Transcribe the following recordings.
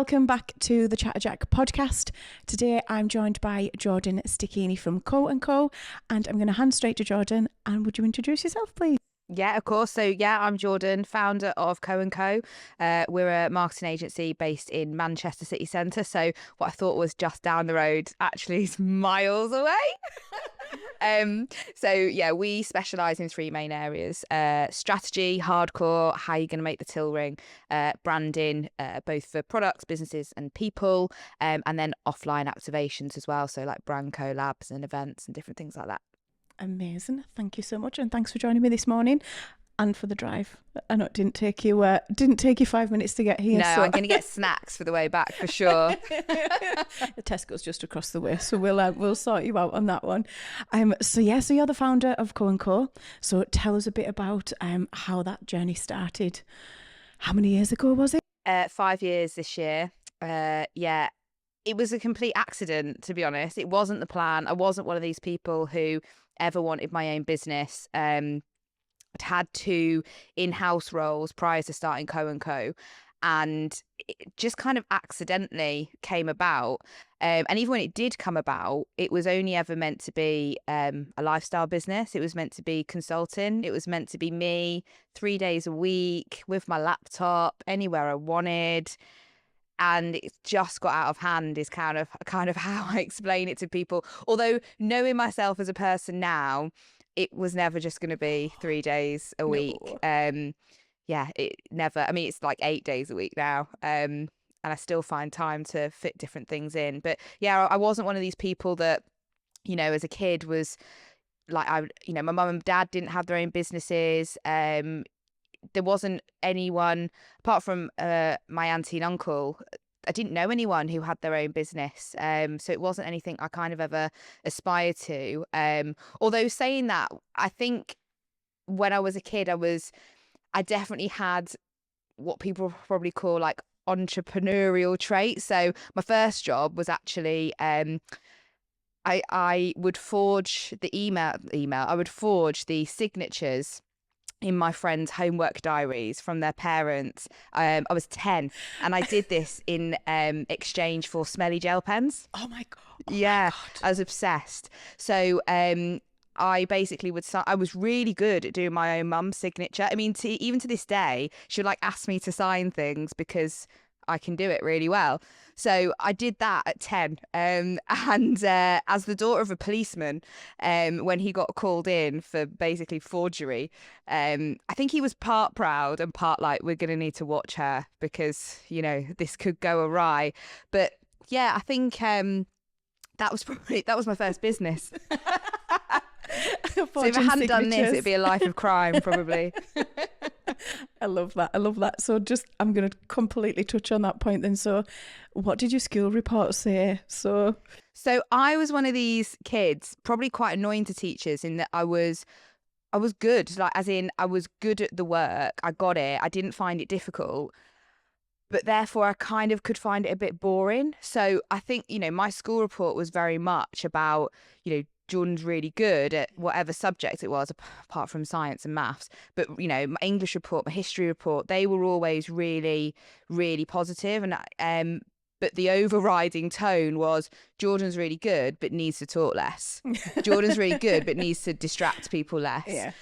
welcome back to the Chatterjack podcast. Today I'm joined by Jordan Stachini from co&co, and I'm going to hand straight to Jordan. And would you introduce yourself, please? Yeah, of course. So I'm Jordan, founder of co&co. We're a marketing agency based in Manchester city centre. So what I thought was just down the road actually is miles away. We specialise in three main areas: strategy, hardcore, how you're going to make the till ring, branding, both for products, businesses and people, and then offline activations as well. So like brand collabs and events and different things like that. Amazing. Thank you so much, and thanks for joining me this morning and for the drive. I know it didn't take you 5 minutes to get here. No, so I'm going to get snacks for the way back for sure. The Tesco's just across the way, so we'll sort you out on that one. So you're the founder of co&co. So tell us a bit about how that journey started. How many years ago was it? 5 years this year. It was a complete accident, to be honest. It wasn't the plan. I wasn't one of these people who ever wanted my own business. I'd had 2 in-house roles prior to starting co&co, and it just kind of accidentally came about. And even when it did come about, it was only ever meant to be a lifestyle business. It was meant to be consulting. It was meant to be me 3 days a week with my laptop, anywhere I wanted. And it just got out of hand is kind of how I explain it to people. Although knowing myself as a person now, it was never just going to be 3 days a week. No. It never. I mean, it's like 8 days a week now. And I still find time to fit different things in. But yeah, I wasn't one of these people that, as a kid was like, my mum and dad didn't have their own businesses. There wasn't anyone apart from my auntie and uncle. I didn't know anyone who had their own business. So it wasn't anything I kind of ever aspired to. Although saying that, I think when I was a kid, I definitely had what people probably call like entrepreneurial traits. So my first job was actually I would forge the email. I would forge the signatures in my friends' homework diaries from their parents. I was 10, and I did this in exchange for smelly gel pens. Oh my God. I was obsessed. So I basically I was really good at doing my own mum's signature. I mean, even to this day, she'll like ask me to sign things because I can do it really well. So I did that at 10. And as the daughter of a policeman, when he got called in for basically forgery, I think he was part proud and part like, we're going to need to watch her because, this could go awry. But yeah, I think that was my first business. So if I hadn't done this, it'd be a life of crime, probably. I love that. So I'm going to completely touch on that point then. So what did your school report say? So I was one of these kids, probably quite annoying to teachers in that I was good, like as in I was good at the work. I got it. I didn't find it difficult. But therefore, I kind of could find it a bit boring. So I think, my school report was very much about, Jordan's really good at whatever subject it was, apart from science and maths. But, my English report, my history report, they were always really, really positive. And but the overriding tone was Jordan's really good, but needs to talk less. Jordan's really good, but needs to distract people less. Yeah.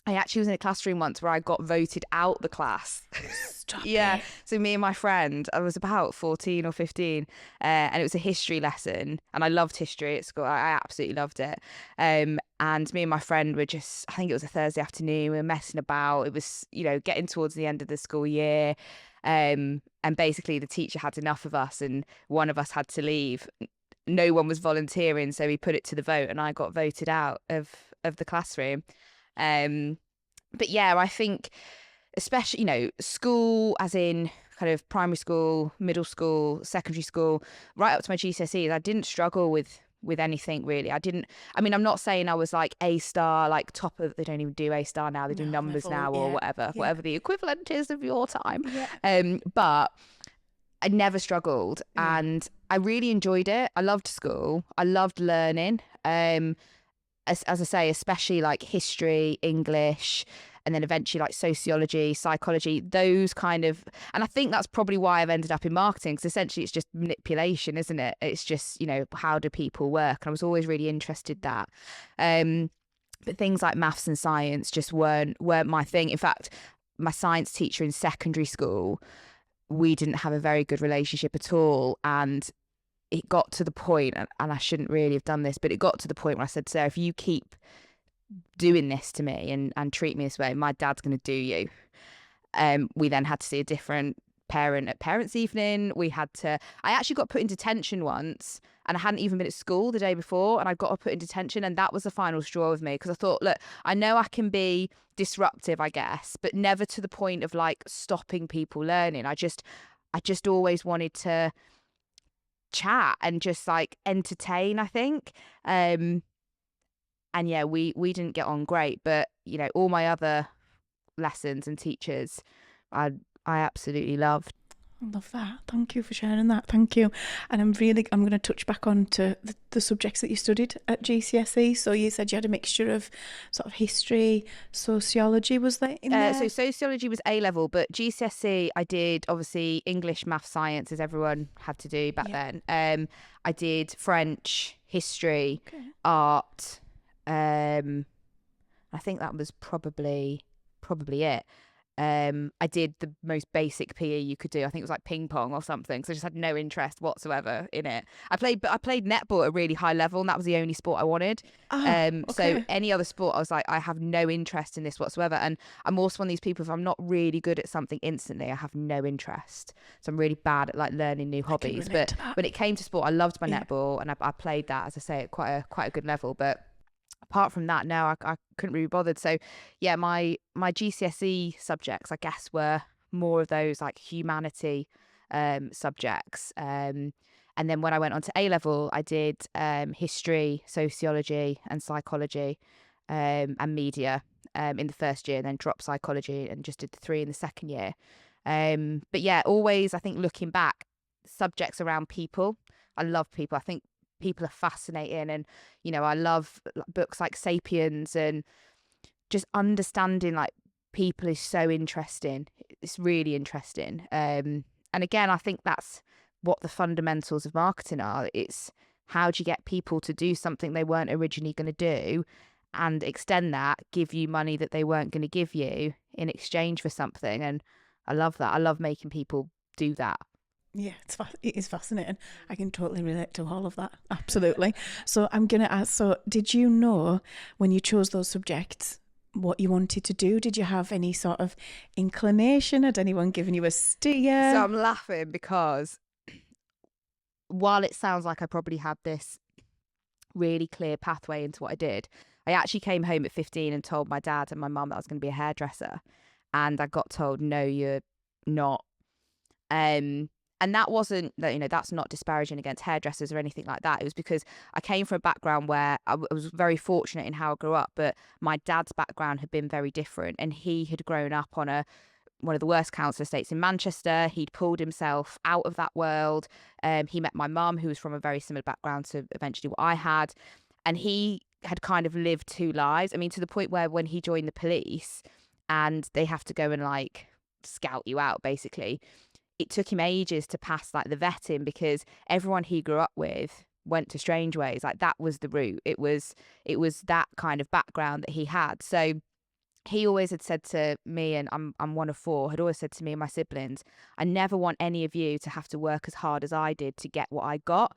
I actually was in a classroom once where I got voted out the class. Stop Yeah. it. So me and my friend, I was about 14 or 15, and it was a history lesson. And I loved history at school. I absolutely loved it. And me and my friend were just, I think it was a Thursday afternoon, we were messing about. It was, getting towards the end of the school year. And basically the teacher had enough of us and one of us had to leave. No one was volunteering. So we put it to the vote and I got voted out of the classroom. But yeah, I think especially, school as in kind of primary school, middle school, secondary school, right up to my GCSEs, I didn't struggle with anything really. I'm not saying I was like A star, like top of, they don't even do A star now, they do numbers level, now or yeah. whatever the equivalent is of your time. Yeah. But I never struggled and I really enjoyed it. I loved school. I loved learning. As I say, especially like history, English, and then eventually like sociology, psychology, those kind of, and I think that's probably why I've ended up in marketing, because essentially it's just manipulation, isn't it? It's just, you know, how do people work? And I was always really interested in that. But things like maths and science just weren't my thing. In fact, my science teacher in secondary school, we didn't have a very good relationship at all. And it got to the point, and I shouldn't really have done this, but it got to the point where I said, Sarah, if you keep doing this to me and treat me this way, my dad's going to do you. We then had to see a different parent at parents' evening. I actually got put in detention once, and I hadn't even been at school the day before, and I got put in detention, and that was the final straw with me, because I thought, look, I know I can be disruptive, I guess, but never to the point of like stopping people learning. I just always wanted to chat and just like entertain, I think. And yeah, we didn't get on great, but you know, all my other lessons and teachers I absolutely loved. I love that. Thank you for sharing that. Thank you. And I'm going to touch back on to the subjects that you studied at GCSE. So you said you had a mixture of sort of history, sociology. Was that in there? So sociology was A level, but GCSE I did obviously English, math, science, as everyone had to do back then. I did French, history, art. I think that was probably it. I did the most basic PE you could do. I think it was like ping pong or something. So I just had no interest whatsoever in it. I played netball at a really high level, and that was the only sport I wanted. So any other sport, I was like, I have no interest in this whatsoever. And I'm also one of these people, if I'm not really good at something instantly, I have no interest. So I'm really bad at like learning new hobbies. But when it came to sport, I loved my netball, and I played that, as I say, at quite a good level. But apart from that, no, I couldn't really be bothered. So yeah, my GCSE subjects, I guess, were more of those like humanity subjects. And then when I went on to A level, I did history, sociology and psychology and media in the first year, and then dropped psychology and just did the 3 in the second year. But yeah, always, I think looking back, subjects around people. I love people. I think people are fascinating, and you know, I love books like Sapiens, and just understanding like people is so interesting. It's really interesting. And again, I think that's what the fundamentals of marketing are. It's how do you get people to do something they weren't originally going to do, and extend that, give you money that they weren't going to give you in exchange for something. And I love that. I love making people do that. Yeah, it is fascinating. I can totally relate to all of that. Absolutely. So I'm going to ask, so did you know when you chose those subjects what you wanted to do? Did you have any sort of inclination? Had anyone given you a steer? So I'm laughing because while it sounds like I probably had this really clear pathway into what I did, I actually came home at 15 and told my dad and my mum that I was going to be a hairdresser. And I got told, no, you're not. And that wasn't, you know, that's not disparaging against hairdressers or anything like that. It was because I came from a background where I was very fortunate in how I grew up, but my dad's background had been very different, and he had grown up on one of the worst council estates in Manchester. He'd pulled himself out of that world. He met my mum, who was from a very similar background to eventually what I had, and he had kind of lived 2 lives. I mean, to the point where when he joined the police and they have to go and like scout you out, basically, it took him ages to pass like the vetting, because everyone he grew up with went to Strangeways. Like that was the route. It was that kind of background that he had. So he always had said to me, and I'm one of 4, had always said to me and my siblings, I never want any of you to have to work as hard as I did to get what I got.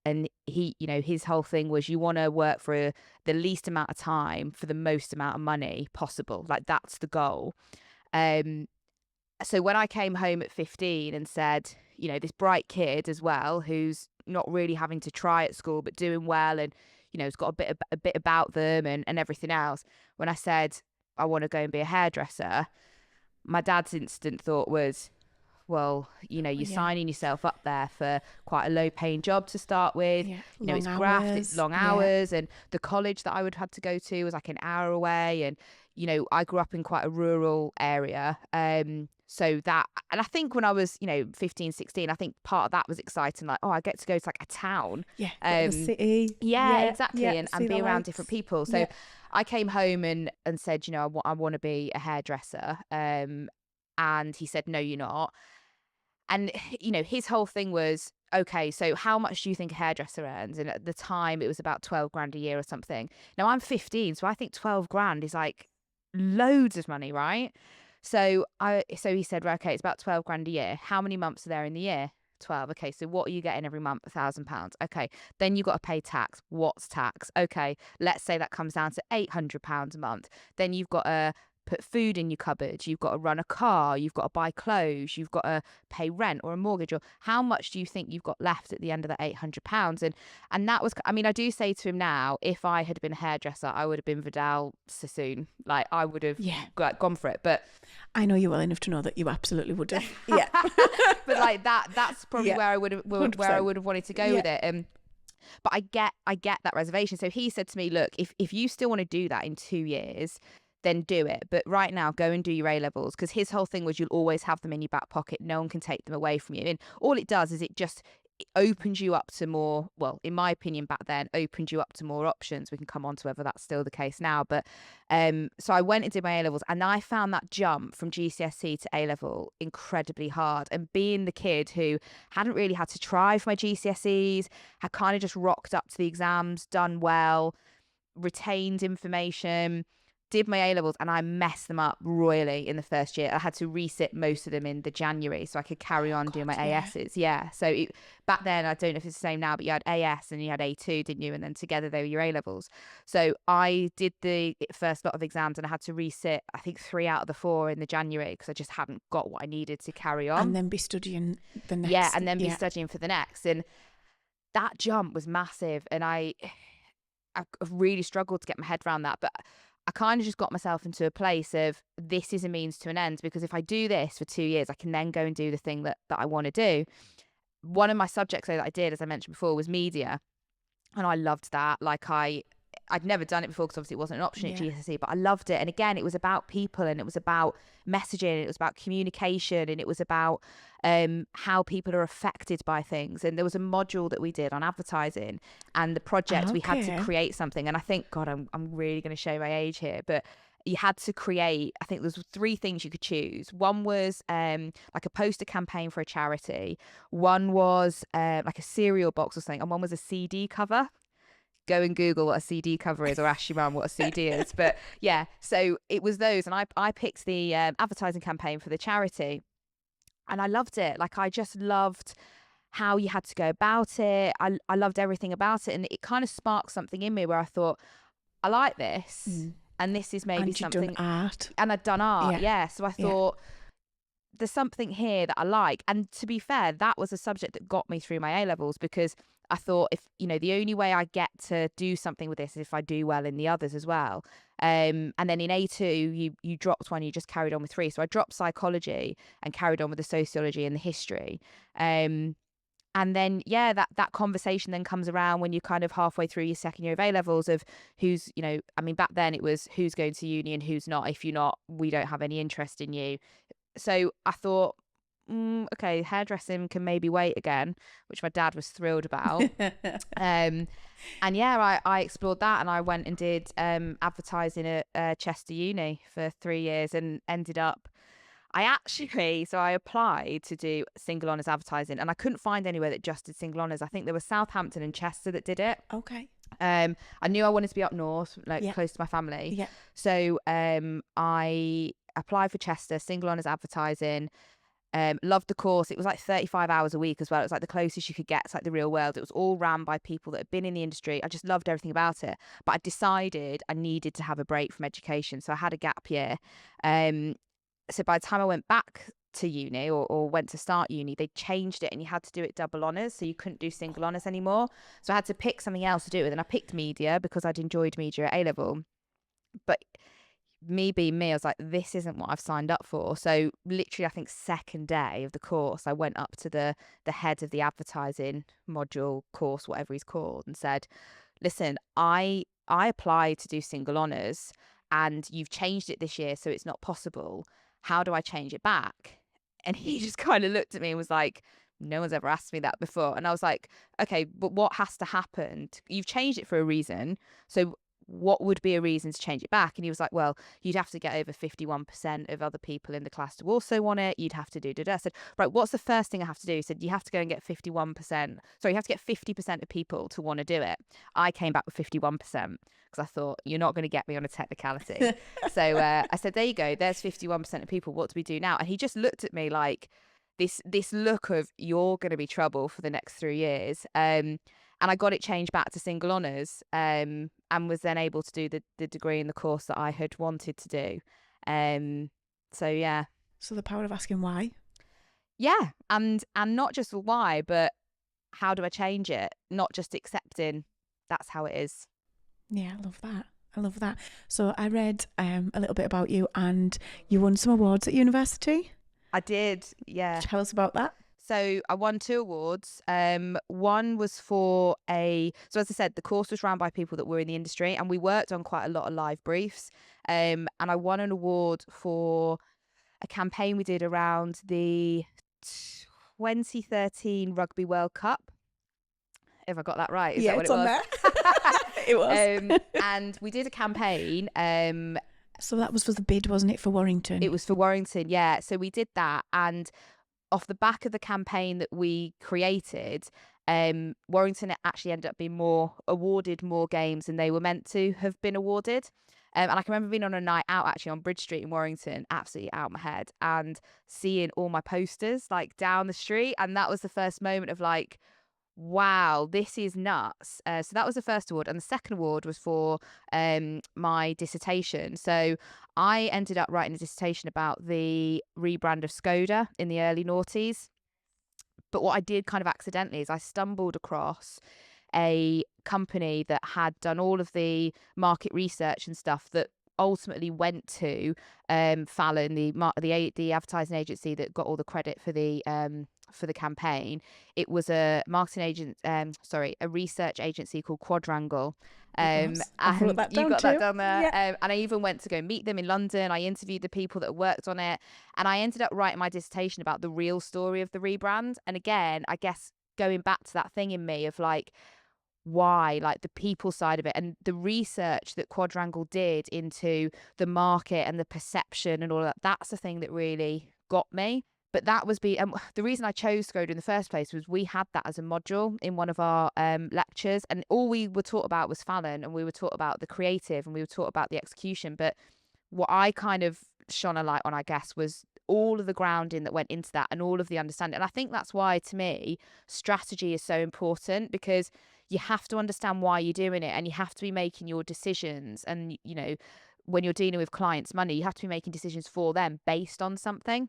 And he, you know, his whole thing was, you want to work for the least amount of time for the most amount of money possible. Like that's the goal. So when I came home at 15 and said, you know, this bright kid as well, who's not really having to try at school, but doing well, and, you know, has got a bit about them and everything else. When I said, I want to go and be a hairdresser, my dad's instant thought was, well, you know, you're signing yourself up there for quite a low paying job to start with. Yeah, you know, it's graft, it's long hours, and the college that I would have to go to was like an hour away. And, you know, I grew up in quite a rural area. So that, and I think when I was, you know, 15, 16, I think part of that was exciting. Like, oh, I get to go to like a town. Yeah, go to the city. Yeah, exactly. Yeah, And see be the around lights. different people. So Yeah. I came home and said, you know, I want to be a hairdresser. And he said, no, you're not. And, you know, his whole thing was, okay, so how much do you think a hairdresser earns? And at the time it was about 12 grand a year or something. Now I'm 15, so I think 12 grand is like loads of money, right? So he said, well, okay, it's about 12 grand a year. How many months are there in the year? 12. Okay, so what are you getting every month? £1,000. Okay, then you've got to pay tax. What's tax? Okay, let's say that comes down to £800 a month. Then you've got to put food in your cupboard, you've got to run a car, you've got to buy clothes, you've got to pay rent or a mortgage, or how much do you think you've got left at the end of that £800? And that was, I mean, I do say to him now, if I had been a hairdresser, I would have been Vidal Sassoon. Like, I would have gone for it. But I know you well enough to know that you absolutely would have. Yeah. But like that's probably where I would have wanted to go with it. But I get that reservation. So he said to me, look, if you still want to do that in 2 years, then do it. But right now, go and do your A-levels, because his whole thing was you'll always have them in your back pocket. No one can take them away from you. And all it does is it opens you up to more, well, in my opinion back then, opened you up to more options. We can come on to whether that's still the case now. But so I went and did my A-levels, and I found that jump from GCSE to A-level incredibly hard. And being the kid who hadn't really had to try for my GCSEs, had kind of just rocked up to the exams, done well, retained information, did my A-levels, and I messed them up royally in the first year. I had to resit most of them in the January so I could carry on doing my ASs. Yeah. So back then, I don't know if it's the same now, but you had AS and you had A2, didn't you? And then together they were your A-levels. So I did the first lot of exams and I had to resit, I think 3 out of the 4 in the January, because I just hadn't got what I needed to carry on. And then be studying the next. Yeah, and then be studying for the next. And that jump was massive. And I really struggled to get my head around that. But I kind of just got myself into a place of, this is a means to an end, because if I do this for 2 years, I can then go and do the thing that I want to do. One of my subjects though that I did, as I mentioned before, was media. And I loved that. Like I'd never done it before, because obviously it wasn't an option at GCSE, but I loved it. And again, it was about people, and it was about messaging, and it was about communication, and it was about how people are affected by things. And there was a module that we did on advertising, and the project we had to create something. And I think, God, I'm really going to show my age here, but you had to create, I think there was 3 things you could choose. One was like a poster campaign for a charity. One was like a cereal box or something. And one was a CD cover. Go and Google what a CD cover is, or ask your mum what a CD is. But yeah, so it was those. And I picked the advertising campaign for the charity. And I loved it. Like, I just loved how you had to go about it. I loved everything about it. And it kind of sparked something in me where I thought, I like this. And this is maybe something. Done art. And I'd done art, yeah. So I thought, there's something here that I like. And to be fair, that was a subject that got me through my A-levels, because I thought, if you know, the only way I get to do something with this is if I do well in the others as well. And then in A2, you dropped one, you just carried on with 3. So I dropped psychology and carried on with the sociology and the history. And then, that conversation then comes around when you're kind of halfway through your second year of A-levels of who's, you know, I mean, back then it was who's going to uni and who's not. If you're not, we don't have any interest in you. So I thought, okay, hairdressing can maybe wait again, which my dad was thrilled about. And I explored that, and I went and did advertising at Chester Uni for 3 years, and ended up, so I applied to do single honours advertising, and I couldn't find anywhere that just did single honours. I think there was Southampton and Chester that did it. Okay. I knew I wanted to be up north, like close to my family. Yeah. So I applied for Chester, single honours advertising. Loved the course. It was like 35 hours a week as well. It was like the closest you could get to like the real world. It was all ran by people that had been in the industry. I just loved everything about it. But I decided I needed to have a break from education. So I had a gap year. So by the time I went back to uni or went to start uni, they changed it and you had to do it double honours. So you couldn't do single honours anymore. So I had to pick something else to do it with. And I picked media because I'd enjoyed media at A-level. But me being me, I was like, this isn't what I've signed up for. So literally, I think second day of the course, I went up to the head of the advertising module course, whatever he's called, and said, listen, I applied to do single honours and you've changed it this year, so it's not possible. How do I change it back? And he just kind of looked at me and was like, no one's ever asked me that before. And I was like, okay, but what has to happen? You've changed it for a reason. So what would be a reason to change it back? And he was like, well, you'd have to get over 51% of other people in the class to also want it. You'd have to do da. I said, right, what's the first thing I have to do? He said, you have to go and get 51%. Sorry, you have to get 50% of people to want to do it. I came back with 51% because I thought, you're not going to get me on a technicality. So I said, there you go. There's 51% of people. What do we do now? And he just looked at me like this look of, you're going to be trouble for the next 3 years. And I got it changed back to single honours, and was then able to do the degree in the course that I had wanted to do. So yeah. So the power of asking why. Yeah, and not just why, but how do I change it? Not just accepting that's how it is. Yeah, I love that. I love that. So I read a little bit about you, and you won some awards at university. I did, yeah. Tell us about that. So I won 2 awards. One was so as I said, the course was run by people that were in the industry, and we worked on quite a lot of live briefs. And I won an award for a campaign we did around the 2013 Rugby World Cup. If I got that right, is that what it was? On there. It was. And we did a campaign. So that was for the bid, wasn't it, for Warrington? It was for Warrington, yeah. So we did that, and off the back of the campaign that we created, Warrington actually ended up being awarded more games than they were meant to have been awarded. And I can remember being on a night out actually on Bridge Street in Warrington, absolutely out of my head, and seeing all my posters like down the street. And that was the first moment of like, wow, this is nuts. So that was the first award. And the second award was for my dissertation. So I ended up writing a dissertation about the rebrand of Skoda in the early noughties. But what I did kind of accidentally is I stumbled across a company that had done all of the market research and stuff that ultimately went to Fallon, the advertising agency that got all the credit for the campaign. It was a a research agency called Quadrangle. And you got that down there. Yeah. And I even went to go meet them in London. I interviewed the people that worked on it, and I ended up writing my dissertation about the real story of the rebrand. And again, I guess going back to that thing in me of like, why, like the people side of it and the research that Quadrangle did into the market and the perception and all that, that's the thing that really got me. But that was the reason I chose Skoda in the first place was we had that as a module in one of our lectures, and all we were taught about was Fallon, and we were taught about the creative, and we were taught about the execution. But what I kind of shone a light on, I guess, was all of the grounding that went into that and all of the understanding. And I think that's why, to me, strategy is so important, because you have to understand why you're doing it, and you have to be making your decisions. And, you know, when you're dealing with clients' money, you have to be making decisions for them based on something.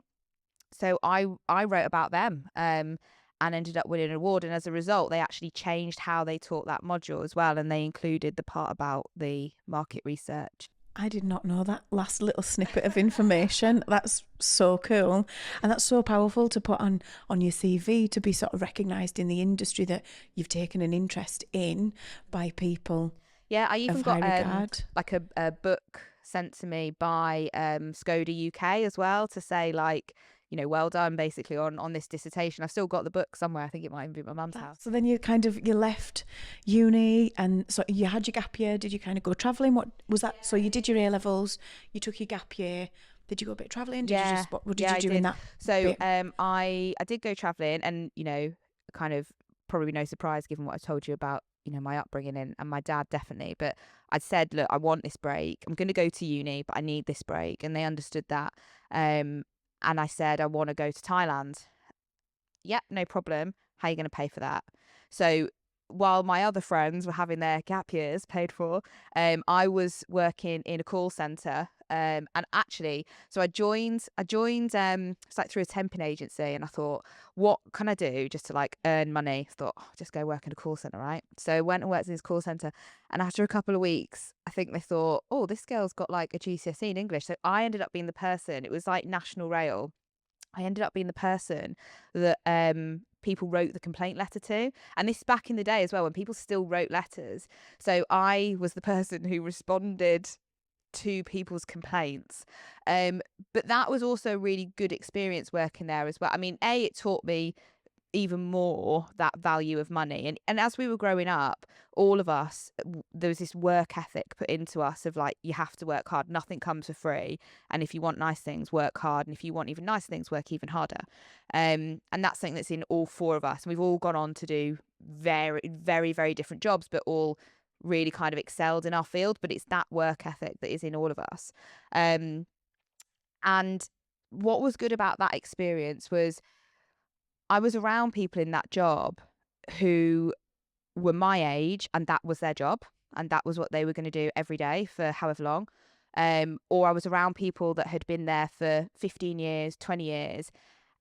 So I wrote about them and ended up winning an award. And as a result, they actually changed how they taught that module as well. And they included the part about the market research. I did not know that last little snippet of information. That's so cool. And that's so powerful to put on your CV, to be sort of recognised in the industry that you've taken an interest in by people. Yeah, I even got like a book sent to me by Skoda UK as well, to say like, you know, well done basically on this dissertation. I've still got the book somewhere. I think it might even be at my mum's house. So then you left uni, and so you had your gap year. Did you kind of go travelling? What was that? So you did your A levels, you took your gap year. Did you go a bit travelling? What did you do in that? So I did go travelling, and, you know, kind of probably no surprise given what I told you about, you know, my upbringing and my dad definitely. But I said, look, I want this break. I'm going to go to uni, but I need this break. And they understood that. And I said, I want to go to Thailand. Yep, no problem. How are you going to pay for that? So while my other friends were having their gap years paid for, I was working in a call centre. And actually, so I joined it's like through a temping agency, and I thought, what can I do just to like earn money? I thought, just go work in a call centre, right? So I went and worked in this call centre, and after a couple of weeks, I think they thought, oh, this girl's got like a GCSE in English. So I ended up being the person, it was like National Rail. I ended up being the person that people wrote the complaint letter to. And this back in the day as well, when people still wrote letters. So I was the person who responded to people's complaints. But that was also a really good experience working there as well. I mean, it taught me even more that value of money, and as we were growing up, all of us, there was this work ethic put into us of like, you have to work hard, nothing comes for free, and if you want nice things, work hard, and if you want even nicer things, work even harder. And that's something that's in all four of us, and we've all gone on to do very, very, very different jobs, but all really kind of excelled in our field. But it's that work ethic that is in all of us. And what was good about that experience was I was around people in that job who were my age, and that was their job, and that was what they were going to do every day for however long. Or I was around people that had been there for 15 years, 20 years.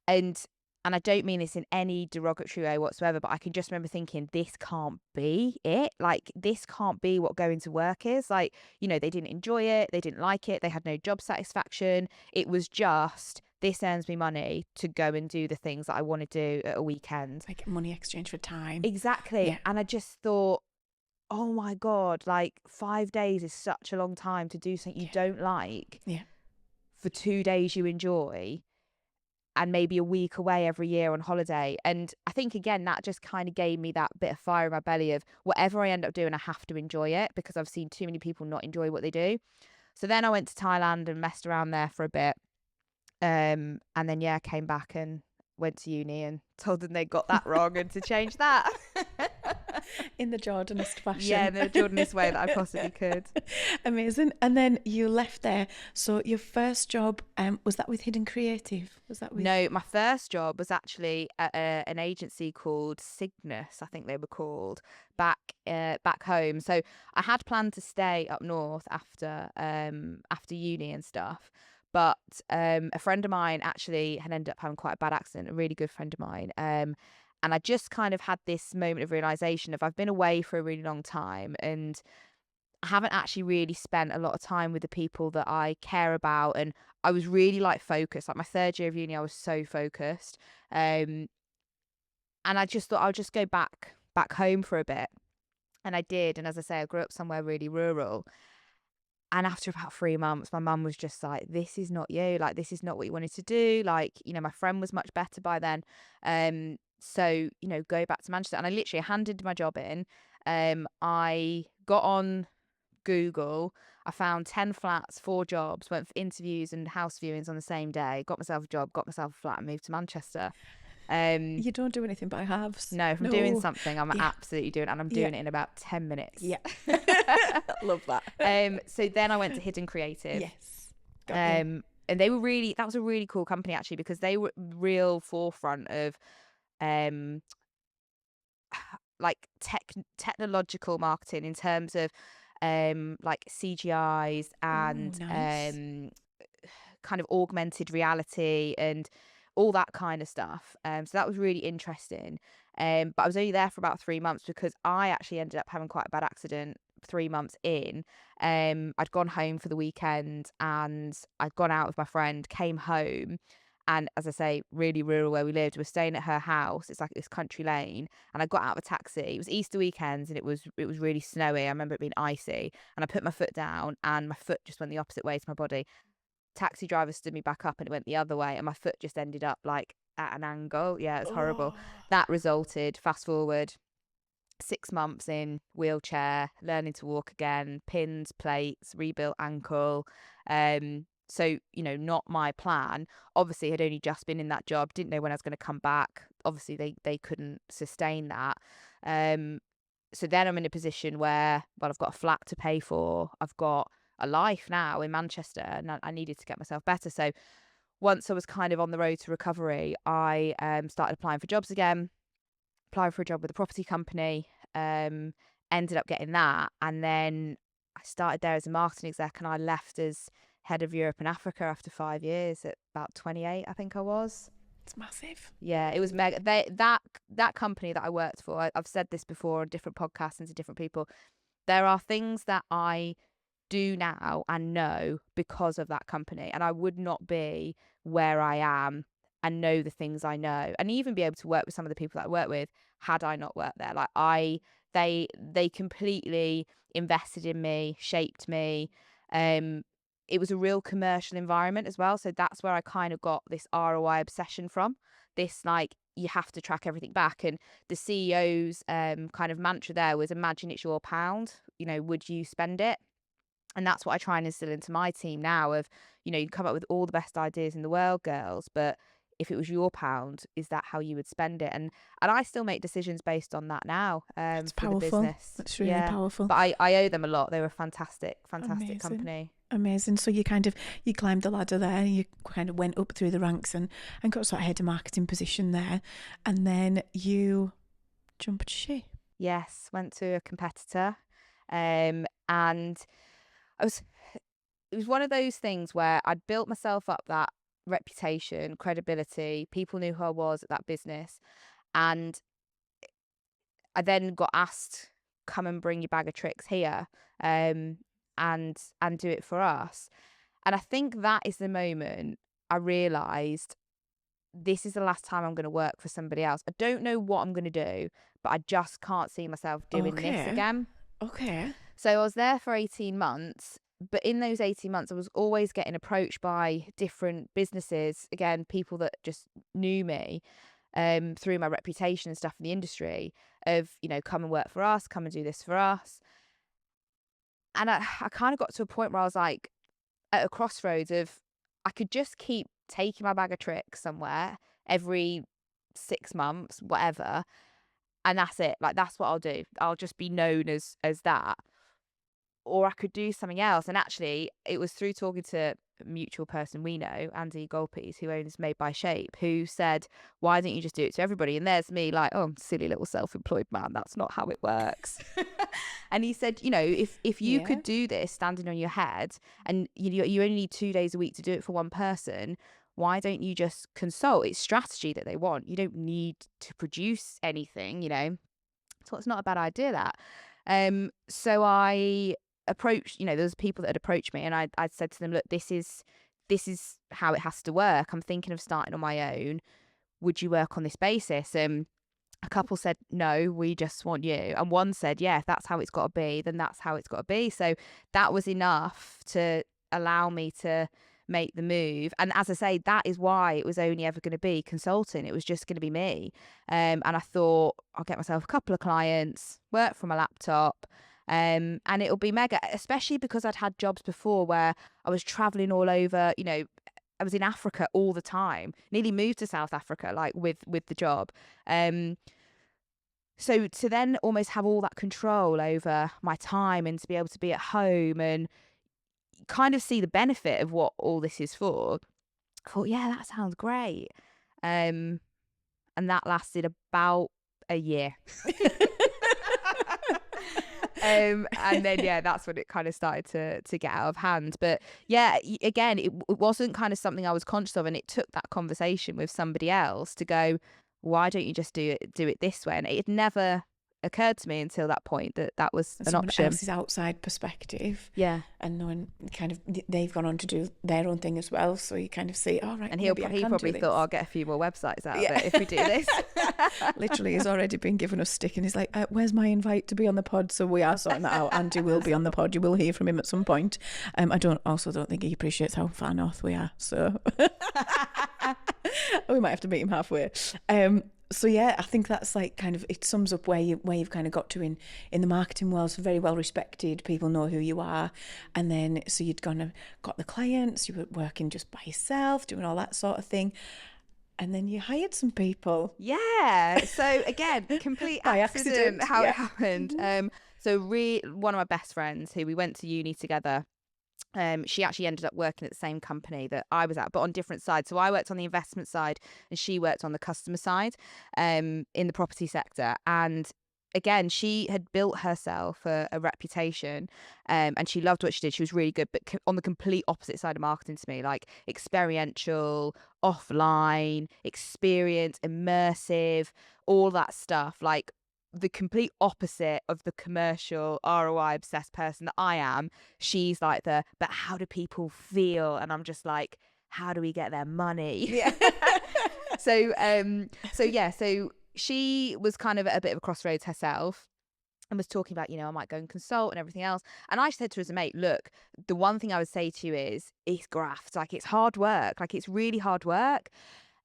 And I don't mean this in any derogatory way whatsoever, but I can just remember thinking, this can't be it. Like, this can't be what going to work is. Like, you know, they didn't enjoy it. They didn't like it. They had no job satisfaction. It was just, this earns me money to go and do the things that I want to do at a weekend. Like money exchange for time. Exactly. Yeah. And I just thought, oh my God, like 5 days is such a long time to do something you don't like for 2 days you enjoy, and maybe a week away every year on holiday. And I think, again, that just kind of gave me that bit of fire in my belly of whatever I end up doing, I have to enjoy it, because I've seen too many people not enjoy what they do. So then I went to Thailand and messed around there for a bit. And then, came back and went to uni and told them they got that wrong and to change that. In the Jordanist fashion. Yeah, in the Jordanist way that I possibly could. Amazing. And then you left there. So your first job, was that with Hidden Creative? Was that with... No, my first job was actually at an agency called Cygnus, I think they were called, back home. So I had planned to stay up north after uni and stuff. But a friend of mine actually had ended up having quite a bad accident, a really good friend of mine. And I just kind of had this moment of realization of, I've been away for a really long time, and I haven't actually really spent a lot of time with the people that I care about. And I was really like focused. Like my third year of uni, I was so focused. And I just thought I'll just go back home for a bit. And I did. And as I say, I grew up somewhere really rural. And after about 3 months, my mum was just like, this is not you. Like, this is not what you wanted to do. Like, you know, my friend was much better by then. So, you know, go back to Manchester. And I literally handed my job in. I got on Google. I found 10 flats, 4 jobs, went for interviews and house viewings on the same day, got myself a job, got myself a flat, and moved to Manchester. You don't do anything by halves. No, if I'm doing something, I'm absolutely doing it, and I'm doing it in about 10 minutes. Yeah. Love that. So then I went to Hidden Creative. Yes. And they were that was a really cool company actually, because they were real forefront of like technological marketing in terms of like CGIs and nice. kind of augmented reality and all that kind of stuff. So that was really interesting. But I was only there for about 3 months, because I actually ended up having quite a bad accident 3 months in. I'd gone home for the weekend, and I'd gone out with my friend, came home, and as I say, really rural where we lived. We're staying at her house. It's like this country lane, and I got out of a taxi. It was Easter weekend, and it was really snowy. I remember it being icy, and I put my foot down, and my foot just went the opposite way to my body. Taxi driver stood me back up, and it went the other way, and my foot just ended up like at an angle. Yeah, it's horrible. That resulted, fast forward, 6 months in wheelchair, learning to walk again, pins, plates, rebuilt ankle. So, you know, not my plan. Obviously, had only just been in that job, didn't know when I was going to come back. Obviously, they couldn't sustain that. So then I'm in a position where, well, I've got a flat to pay for. I've got a life now in Manchester, and I needed to get myself better. So once I was kind of on the road to recovery, I started applying for jobs again, applied for a job with a property company, ended up getting that. And then I started there as a marketing exec, and I left as head of Europe and Africa after 5 years at about 28, I think I was. It's massive. Yeah, it was mega. That company that I worked for, I've said this before on different podcasts and to different people, there are things that I do now and know because of that company, and I would not be where I am and know the things I know, and even be able to work with some of the people that I work with had I not worked there. Like they completely invested in me, shaped me, It was a real commercial environment as well. So that's where I kind of got this ROI obsession from. This, like, you have to track everything back. And the CEO's kind of mantra there was, imagine it's your pound, you know, would you spend it? And that's what I try and instill into my team now of, you know, you come up with all the best ideas in the world, girls, but if it was your pound, is that how you would spend it? And I still make decisions based on that now It's for the powerful. business. That's really powerful. But I owe them a lot. They were a fantastic Amazing. company. Amazing. So you climbed the ladder there, you kind of went up through the ranks and got sort of head of marketing position there. And then you jumped ship. Yes, went to a competitor. And it was one of those things where I'd built myself up that reputation, credibility, people knew who I was at that business. And I then got asked, come and bring your bag of tricks here, and do it for us. And I think that is the moment I realised this is the last time I'm going to work for somebody else. I don't know what I'm going to do, but I just can't see myself doing this again. Okay. So I was there for 18 months, but in those 18 months, I was always getting approached by different businesses, again, people that just knew me through my reputation and stuff in the industry of, you know, come and work for us, come and do this for us. And I kind of got to a point where I was like at a crossroads of, I could just keep taking my bag of tricks somewhere every 6 months, whatever, and that's it. Like, that's what I'll do. I'll just be known as that. Or I could do something else. And actually, it was through talking to a mutual person we know, Andy Golpees, who owns Made by Shape, who said, why don't you just do it to everybody? And there's me like, oh, silly little self-employed man. That's not how it works. And he said, you know, if you could do this standing on your head and you only need 2 days a week to do it for one person, why don't you just consult? It's strategy that they want. You don't need to produce anything, you know. So it's not a bad idea, that. So I approached, you know, there was people that had approached me, and I'd said to them, look, this is how it has to work. I'm thinking of starting on my own. Would you work on this basis? A couple said, no, we just want you. And one said, yeah, if that's how it's got to be, then that's how it's got to be. So that was enough to allow me to make the move. And as I say, that is why it was only ever going to be consulting. It was just going to be me. And I thought, I'll get myself a couple of clients, work from a laptop, and it'll be mega, especially because I'd had jobs before where I was traveling all over. You know, I was in Africa all the time, nearly moved to South Africa, like with the job. So to then almost have all that control over my time and to be able to be at home and kind of see the benefit of what all this is for, I thought, yeah, that sounds great. And that lasted about a year. And then, yeah, that's when it kind of started to get out of hand. But yeah, again, it wasn't kind of something I was conscious of. And it took that conversation with somebody else to go, why don't you just do it this way? And it never occurred to me until that point that was an option. Someone else's outside perspective. Yeah. And knowing kind of they've gone on to do their own thing as well. So you kind of see, all right. And he probably thought, I'll get a few more websites out of it if we do this. Literally, he's already been given us stick and he's like, where's my invite to be on the pod? So we are sorting that out. Andy will be on the pod. You will hear from him at some point. I don't think he appreciates how far north we are. So we might have to meet him halfway. So yeah, I think that's like kind of, it sums up where you've kind of got to in the marketing world. So very well respected, people know who you are, and then so you'd got the clients, you were working just by yourself, doing all that sort of thing, and then you hired some people. Yeah. So again, complete accident how it happened. So one of my best friends who we went to uni together. She actually ended up working at the same company that I was at, but on different sides. So I worked on the investment side and she worked on the customer side in the property sector. And again, she had built herself a reputation and she loved what she did. She was really good, but on the complete opposite side of marketing to me, like experiential, offline, experience, immersive, all that stuff. Like the complete opposite of the commercial ROI obsessed person that I am. She's like but how do people feel? And I'm just like, how do we get their money? Yeah. So she was kind of at a bit of a crossroads herself and was talking about, I might go and consult and everything else. And I said to her as a mate, look, the one thing I would say to you is it's graft. Like, it's hard work. Like, it's really hard work.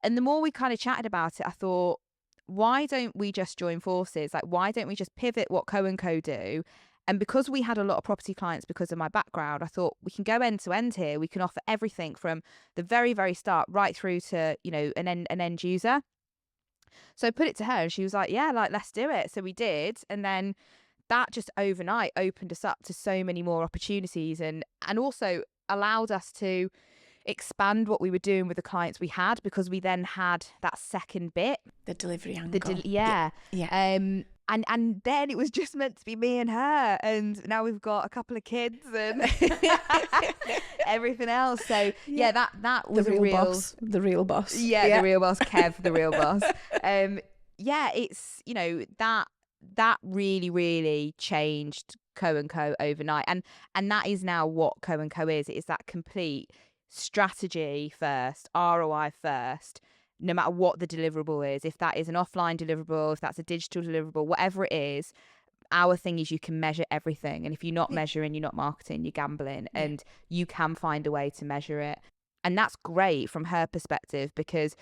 And the more we kind of chatted about it, I thought, why don't we just join forces? Like, why don't we just pivot what co&co do? And because we had a lot of property clients because of my background, I thought we can go end to end here. We can offer everything from the very, very start right through to, you know, an end user. So I put it to her and she was like, yeah, like, let's do it. So we did. And then that just overnight opened us up to so many more opportunities, and also allowed us to expand what we were doing with the clients we had, because we then had that second bit, the delivery angle. Yeah. And then it was just meant to be me and her, and now we've got a couple of kids and everything else. So yeah, that was the real a real boss, the real boss. Yeah, the real boss, Kev, the real boss. Yeah, it's, you know, that really, really changed co&co overnight, and that is now what co&co is. It is that complete strategy first, ROI first, no matter what the deliverable is. If that is an offline deliverable, if that's a digital deliverable, whatever it is, our thing is you can measure everything. And if you're not measuring, you're not marketing, you're gambling. And you can find a way to measure it. And that's great from her perspective, because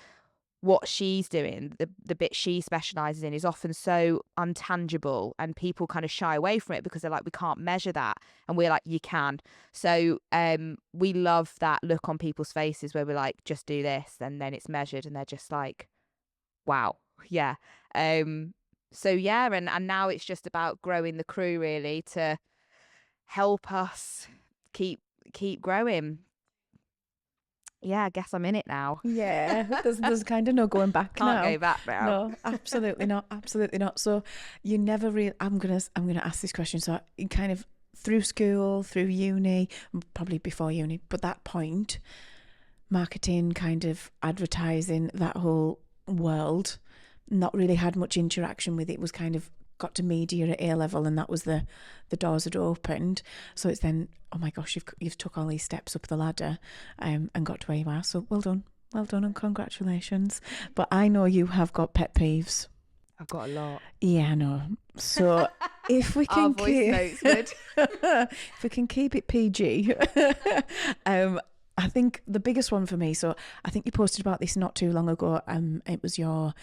what she's doing, the bit she specialises in, is often so untangible, and people kind of shy away from it because they're like, we can't measure that. And we're like, you can. So we love that look on people's faces where we're like, just do this, and then it's measured, and they're just like, wow, yeah. So yeah, and now it's just about growing the crew really to help us keep growing. Yeah, I guess I'm in it now. Yeah, there's kind of no going back now. Can't go back now. No, absolutely not. Absolutely not. So you never really. I'm gonna ask this question. So you kind of through school, through uni, probably before uni, but that point, marketing, kind of advertising, that whole world, not really had much interaction with it. Was kind of got to media at A level, and that was the doors had opened. So it's then, oh my gosh, you've took all these steps up the ladder, and got to where you are. So well done, and congratulations. But I know you have got pet peeves. I've got a lot. Yeah, I know. So if we can if we can keep it PG, I think the biggest one for me. So I think you posted about this not too long ago. It was your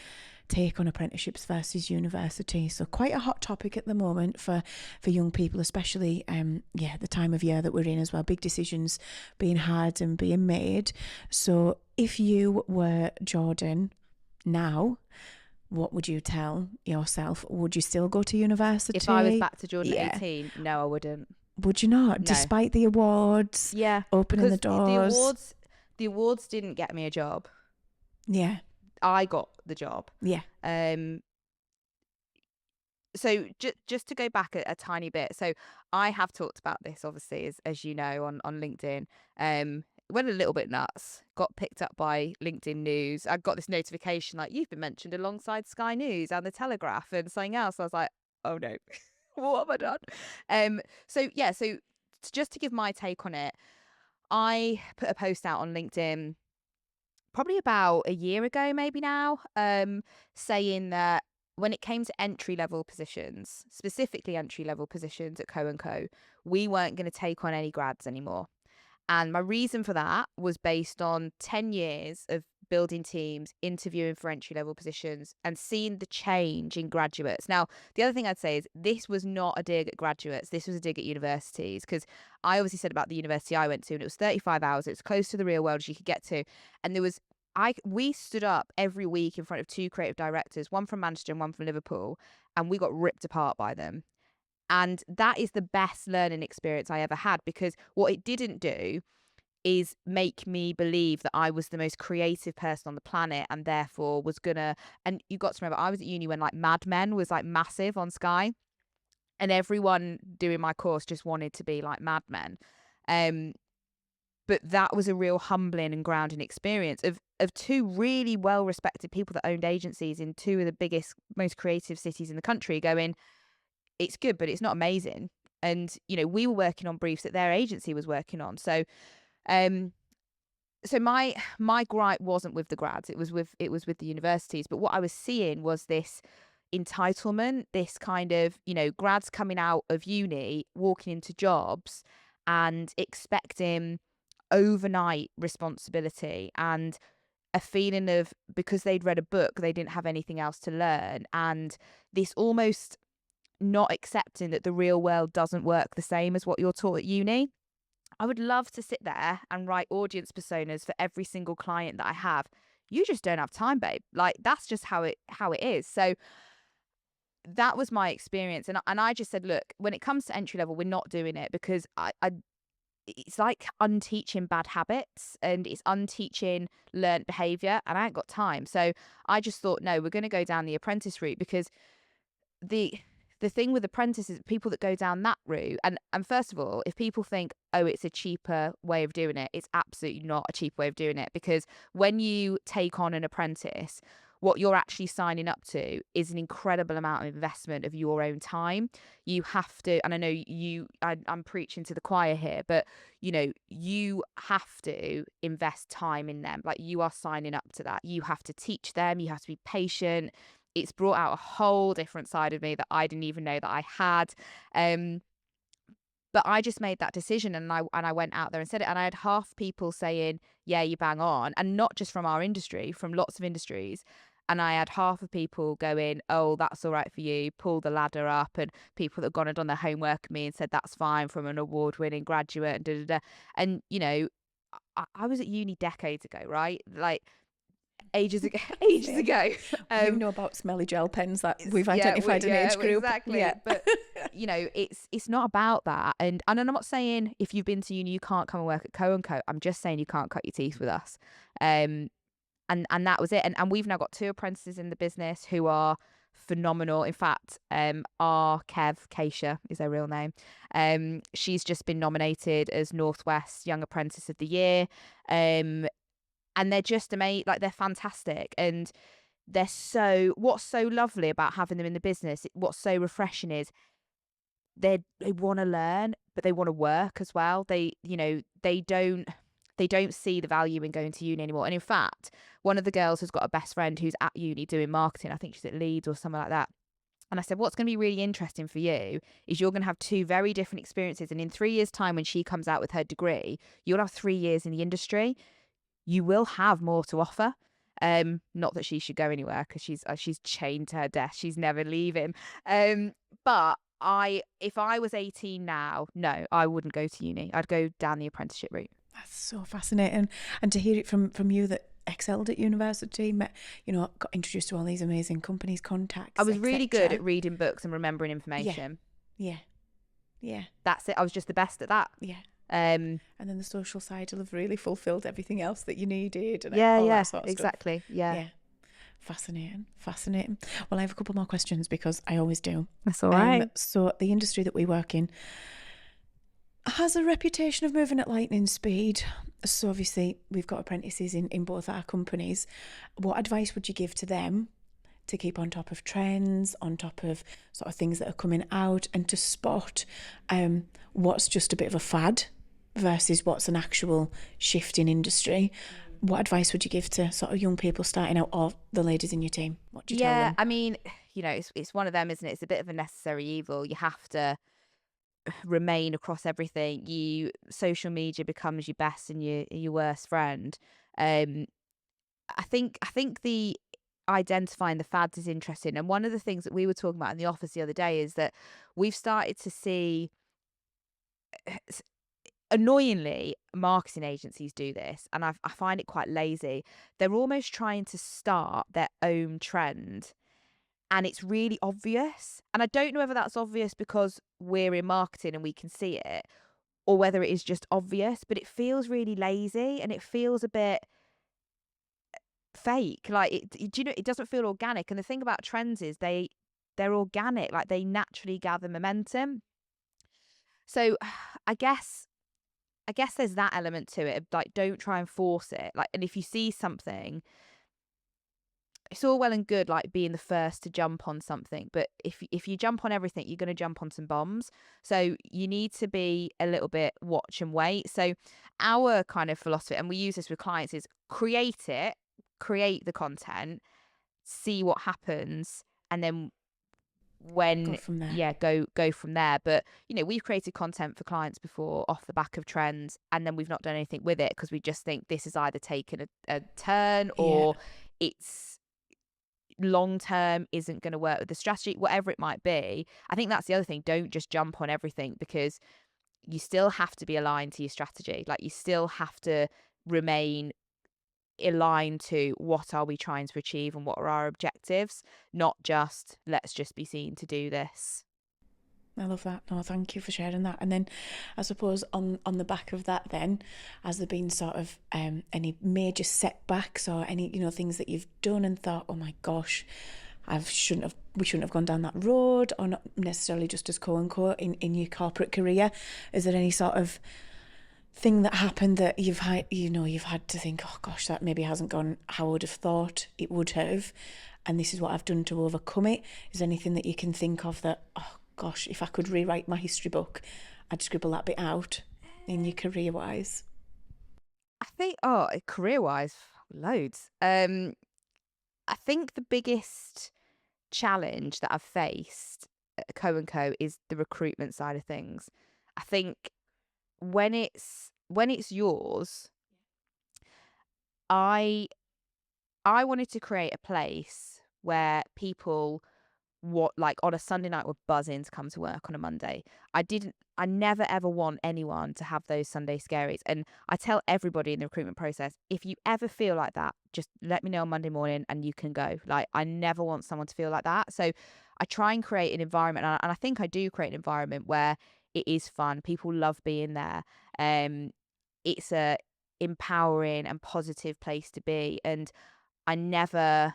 take on apprenticeships versus university. So quite a hot topic at the moment for young people, especially the time of year that we're in as well. Big decisions being had and being made. So if you were Jordan now, what would you tell yourself? Would you still go to university? If I was back to Jordan at 18, no, I wouldn't. Would you not? No. Despite the awards? Yeah. Opening the doors? The awards didn't get me a job. Yeah. I got the job. Yeah. So just to go back a tiny bit. So I have talked about this, obviously, as you know, on LinkedIn. Went a little bit nuts. Got picked up by LinkedIn News. I got this notification like, you've been mentioned alongside Sky News and The Telegraph and something else. I was like, oh no, what have I done? So just to give my take on it, I put a post out on LinkedIn probably about a year ago, maybe now, saying that when it came to entry-level positions, specifically entry-level positions at co&co, we weren't going to take on any grads anymore. And my reason for that was based on 10 years of building teams, interviewing for entry-level positions, and seeing the change in graduates. Now, the other thing I'd say is this was not a dig at graduates. This was a dig at universities, because I obviously said about the university I went to, and it was 35 hours. It's close to the real world as you could get to. And we stood up every week in front of two creative directors, one from Manchester and one from Liverpool, and we got ripped apart by them. And that is the best learning experience I ever had, because what it didn't do is make me believe that I was the most creative person on the planet and therefore was gonna, and you got to remember, I was at uni when like Mad Men was like massive on Sky, and everyone doing my course just wanted to be like Mad Men. But that was a real humbling and grounding experience of two really well-respected people that owned agencies in two of the biggest, most creative cities in the country going, it's good, but it's not amazing. And, you know, we were working on briefs that their agency was working on. So my gripe wasn't with the grads, it was with the universities. But what I was seeing was this entitlement, this kind of, you know, grads coming out of uni, walking into jobs and expecting overnight responsibility and a feeling of, because they'd read a book, they didn't have anything else to learn, and this almost not accepting that the real world doesn't work the same as what you're taught at uni. I would love to sit there and write audience personas for every single client that I have. You just don't have time, babe. Like, that's just how it is. So that was my experience. And I just said, look, when it comes to entry level, we're not doing it, because I it's like unteaching bad habits, and it's unteaching learnt behavior, and I ain't got time. So I just thought, no, we're going to go down the apprentice route, because the thing with apprentices, people that go down that route, and first of all, if people think, oh, it's a cheaper way of doing it, it's absolutely not a cheap way of doing it, because when you take on an apprentice, what you're actually signing up to is an incredible amount of investment of your own time. You have to, and I know I'm preaching to the choir here, but you have to invest time in them. Like, you are signing up to that. You have to teach them. You have to be patient. It's brought out a whole different side of me that I didn't even know that I had. But I just made that decision, and I went out there and said it. And I had half people saying, yeah, you bang on. And not just from our industry, from lots of industries. And I had half of people going, oh, that's all right for you, pull the ladder up. And people that had gone and done their homework with me and said, that's fine, from an award-winning graduate and da-da-da. And, I was at uni decades ago, right? Like, ages ago. You know about smelly gel pens that we've identified an age group. Exactly. Yeah. But it's not about that. And I'm not saying if you've been to uni you can't come and work at co&co. I'm just saying you can't cut your teeth with us. And that was it. And we've now got 2 apprentices in the business who are phenomenal. In fact, our Keisha is her real name. She's just been nominated as Northwest Young Apprentice of the Year. And they're just amazing. Like, they're fantastic. And what's so lovely about having them in the business, what's so refreshing is they want to learn, but they want to work as well. They don't see the value in going to uni anymore. And in fact, one of the girls has got a best friend who's at uni doing marketing. I think she's at Leeds or something like that. And I said, what's going to be really interesting for you is you're going to have 2 very different experiences. And in 3 years' time, when she comes out with her degree, you'll have 3 years in the industry. You will have more to offer. Not that she should go anywhere, because she's chained to her desk. She's never leaving. But if I was 18 now, no, I wouldn't go to uni. I'd go down the apprenticeship route. That's so fascinating. And to hear it from you that excelled at university, got introduced to all these amazing companies, contacts. I was really good at reading books and remembering information. Yeah. That's it. I was just the best at that. Yeah. And then the social side will have really fulfilled everything else that you needed. And all that sort of exactly. Stuff. Yeah. Fascinating. Well, I have a couple more questions, because I always do. That's all right. So the industry that we work in has a reputation of moving at lightning speed. So obviously we've got apprentices in both our companies. What advice would you give to them to keep on top of trends, on top of sort of things that are coming out, and to spot what's just a bit of a fad versus what's an actual shift in industry? What advice would you give to sort of young people starting out, or the ladies in your team? What do you tell them? Yeah, I mean, it's one of them, isn't it? It's a bit of a necessary evil. You have to remain across everything. Social media becomes your best and your worst friend. I think the identifying the fads is interesting. And one of the things that we were talking about in the office the other day is that we've started to see, annoyingly, marketing agencies do this, and I find it quite lazy. They're almost trying to start their own trend, and it's really obvious. And I don't know whether that's obvious because we're in marketing and we can see it, or whether it is just obvious, but it feels really lazy and it feels a bit fake. Like, it doesn't feel organic. And the thing about trends is they're organic, like they naturally gather momentum. So I guess there's that element to it. Like, don't try and force it. Like, and if you see something, it's all well and good, like being the first to jump on something, but if you jump on everything, you're going to jump on some bombs. So you need to be a little bit watch and wait. So our kind of philosophy, and we use this with clients, is create the content, see what happens, and then when Go from there. go from there. But we've created content for clients before off the back of trends, and then we've not done anything with it because we just think this is either taken a turn or it's long term isn't going to work with the strategy, whatever it might be. I think that's the other thing. Don't just jump on everything, because you still have to be aligned to your strategy. Like, you still have to remain aligned to what are we trying to achieve and what are our objectives, not just let's just be seen to do this. I love that. No, thank you for sharing that. And then I suppose on the back of that then, has there been sort of any major setbacks or any, things that you've done and thought, oh my gosh, we shouldn't have gone down that road, or not necessarily just as co&co in your corporate career? Is there any sort of thing that happened that you've had to think, oh gosh, that maybe hasn't gone how I would have thought it would have, and this is what I've done to overcome it? Is there anything that you can think of that, oh gosh, if I could rewrite my history book, I'd scribble that bit out in your career wise? I think, career wise, loads. I think the biggest challenge that I've faced at co&co is the recruitment side of things. I think when it's yours, I wanted to create a place where people, like on a Sunday night, were buzzing to come to work on a Monday. I never ever want anyone to have those Sunday scaries. And I tell everybody in the recruitment process, if you ever feel like that, just let me know on Monday morning and you can go. Like, I never want someone to feel like that. So I try and create an environment, and I think I do create an environment where it is fun. People love being there. It's a empowering and positive place to be. And I never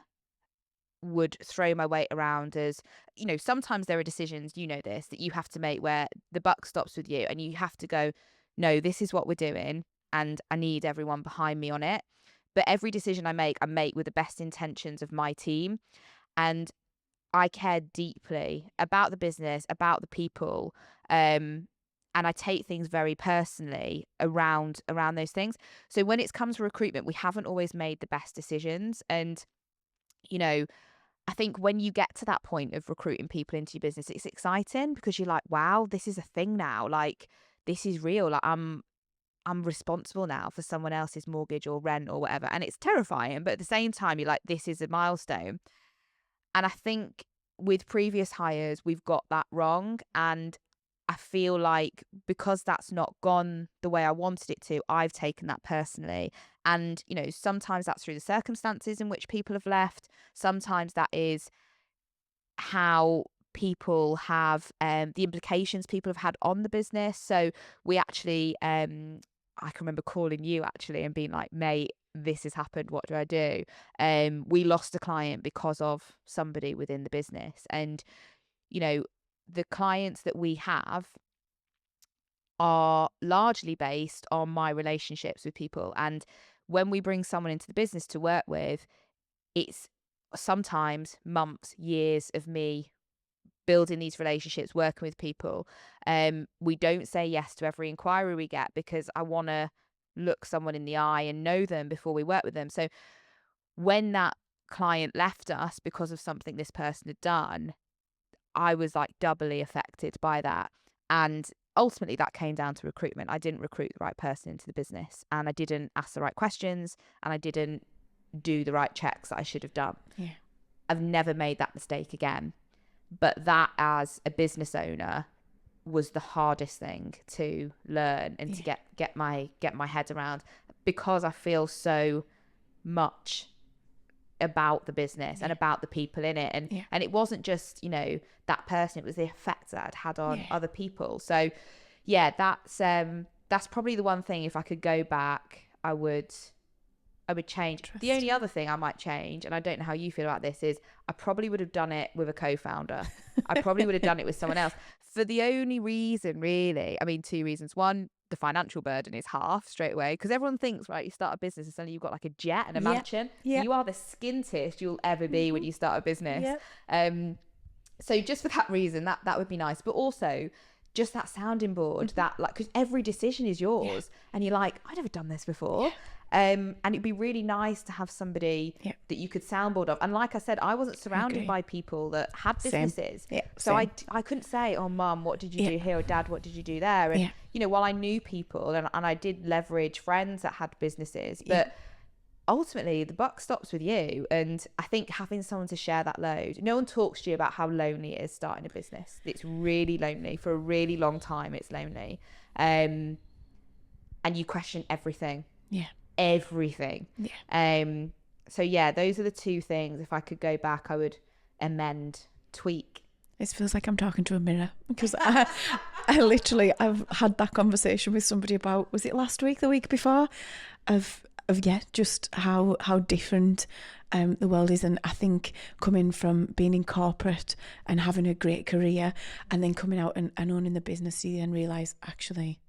would throw my weight around as, sometimes there are decisions, this, that you have to make where the buck stops with you and you have to go, no, this is what we're doing and I need everyone behind me on it. But every decision I make with the best intentions of my team. And I care deeply about the business, about the people, and I take things very personally around those things. So when it comes to recruitment, we haven't always made the best decisions. And, I think when you get to that point of recruiting people into your business, it's exciting because you're like, wow, this is a thing now. Like, this is real. Like, I'm responsible now for someone else's mortgage or rent or whatever. And it's terrifying. But at the same time, you're like, this is a milestone. And I think with previous hires, we've got that wrong. And I feel like because that's not gone the way I wanted it to, I've taken that personally. And, sometimes that's through the circumstances in which people have left. Sometimes that is how people have, the implications people have had on the business. So we actually, I can remember calling you actually and being like, mate, this has happened, what do I do? We lost a client because of somebody within the business. And, the clients that we have are largely based on my relationships with people. And when we bring someone into the business to work with, it's sometimes months, years of me building these relationships, working with people. We don't say yes to every inquiry we get because I want to look someone in the eye and know them before we work with them. So when that client left us because of something this person had done, I was like doubly affected by that. And ultimately that came down to recruitment. I didn't recruit the right person into the business, and I didn't ask the right questions, and I didn't do the right checks that I should have done. Yeah. I've never made that mistake again. But that, as a business owner, was the hardest thing to learn and to get my head around, because I feel so much about the business and about the people in it, and it wasn't just that person, it was the effect that it had on other people. So that's probably the one thing, if I could go back, I would change. The only other thing I might change, and I don't know how you feel about this, is I probably would have done it with a co-founder. I probably would have done it with someone else, for the only reason, really, I mean, two reasons. One, the financial burden is half straight away, because everyone thinks, right, you start a business and suddenly you've got like a jet and a mansion. You are the skintest you'll ever be when you start a business. So just for that reason, that would be nice. But also just that sounding board, that like, because every decision is yours, and you're like, I've never done this before. And it'd be really nice to have somebody that you could soundboard of. And like I said, I wasn't surrounded by people that had businesses. So I couldn't say, oh, mum, what did you do here? Or dad, what did you do there? And, you know, while I knew people and I did leverage friends that had businesses, but ultimately the buck stops with you. And I think having someone to share that load, no one talks to you about how lonely it is starting a business. It's really lonely. For a really long time, it's lonely. And you question everything. Everything. So yeah, those are the two things. If I could go back, I would amend, tweak. It feels like I'm talking to a mirror, because I've had that conversation with somebody about, was it last week, the week before, of just how different the world is. And I think coming from being in corporate and having a great career, and then coming out and owning the business, you then realise, actually,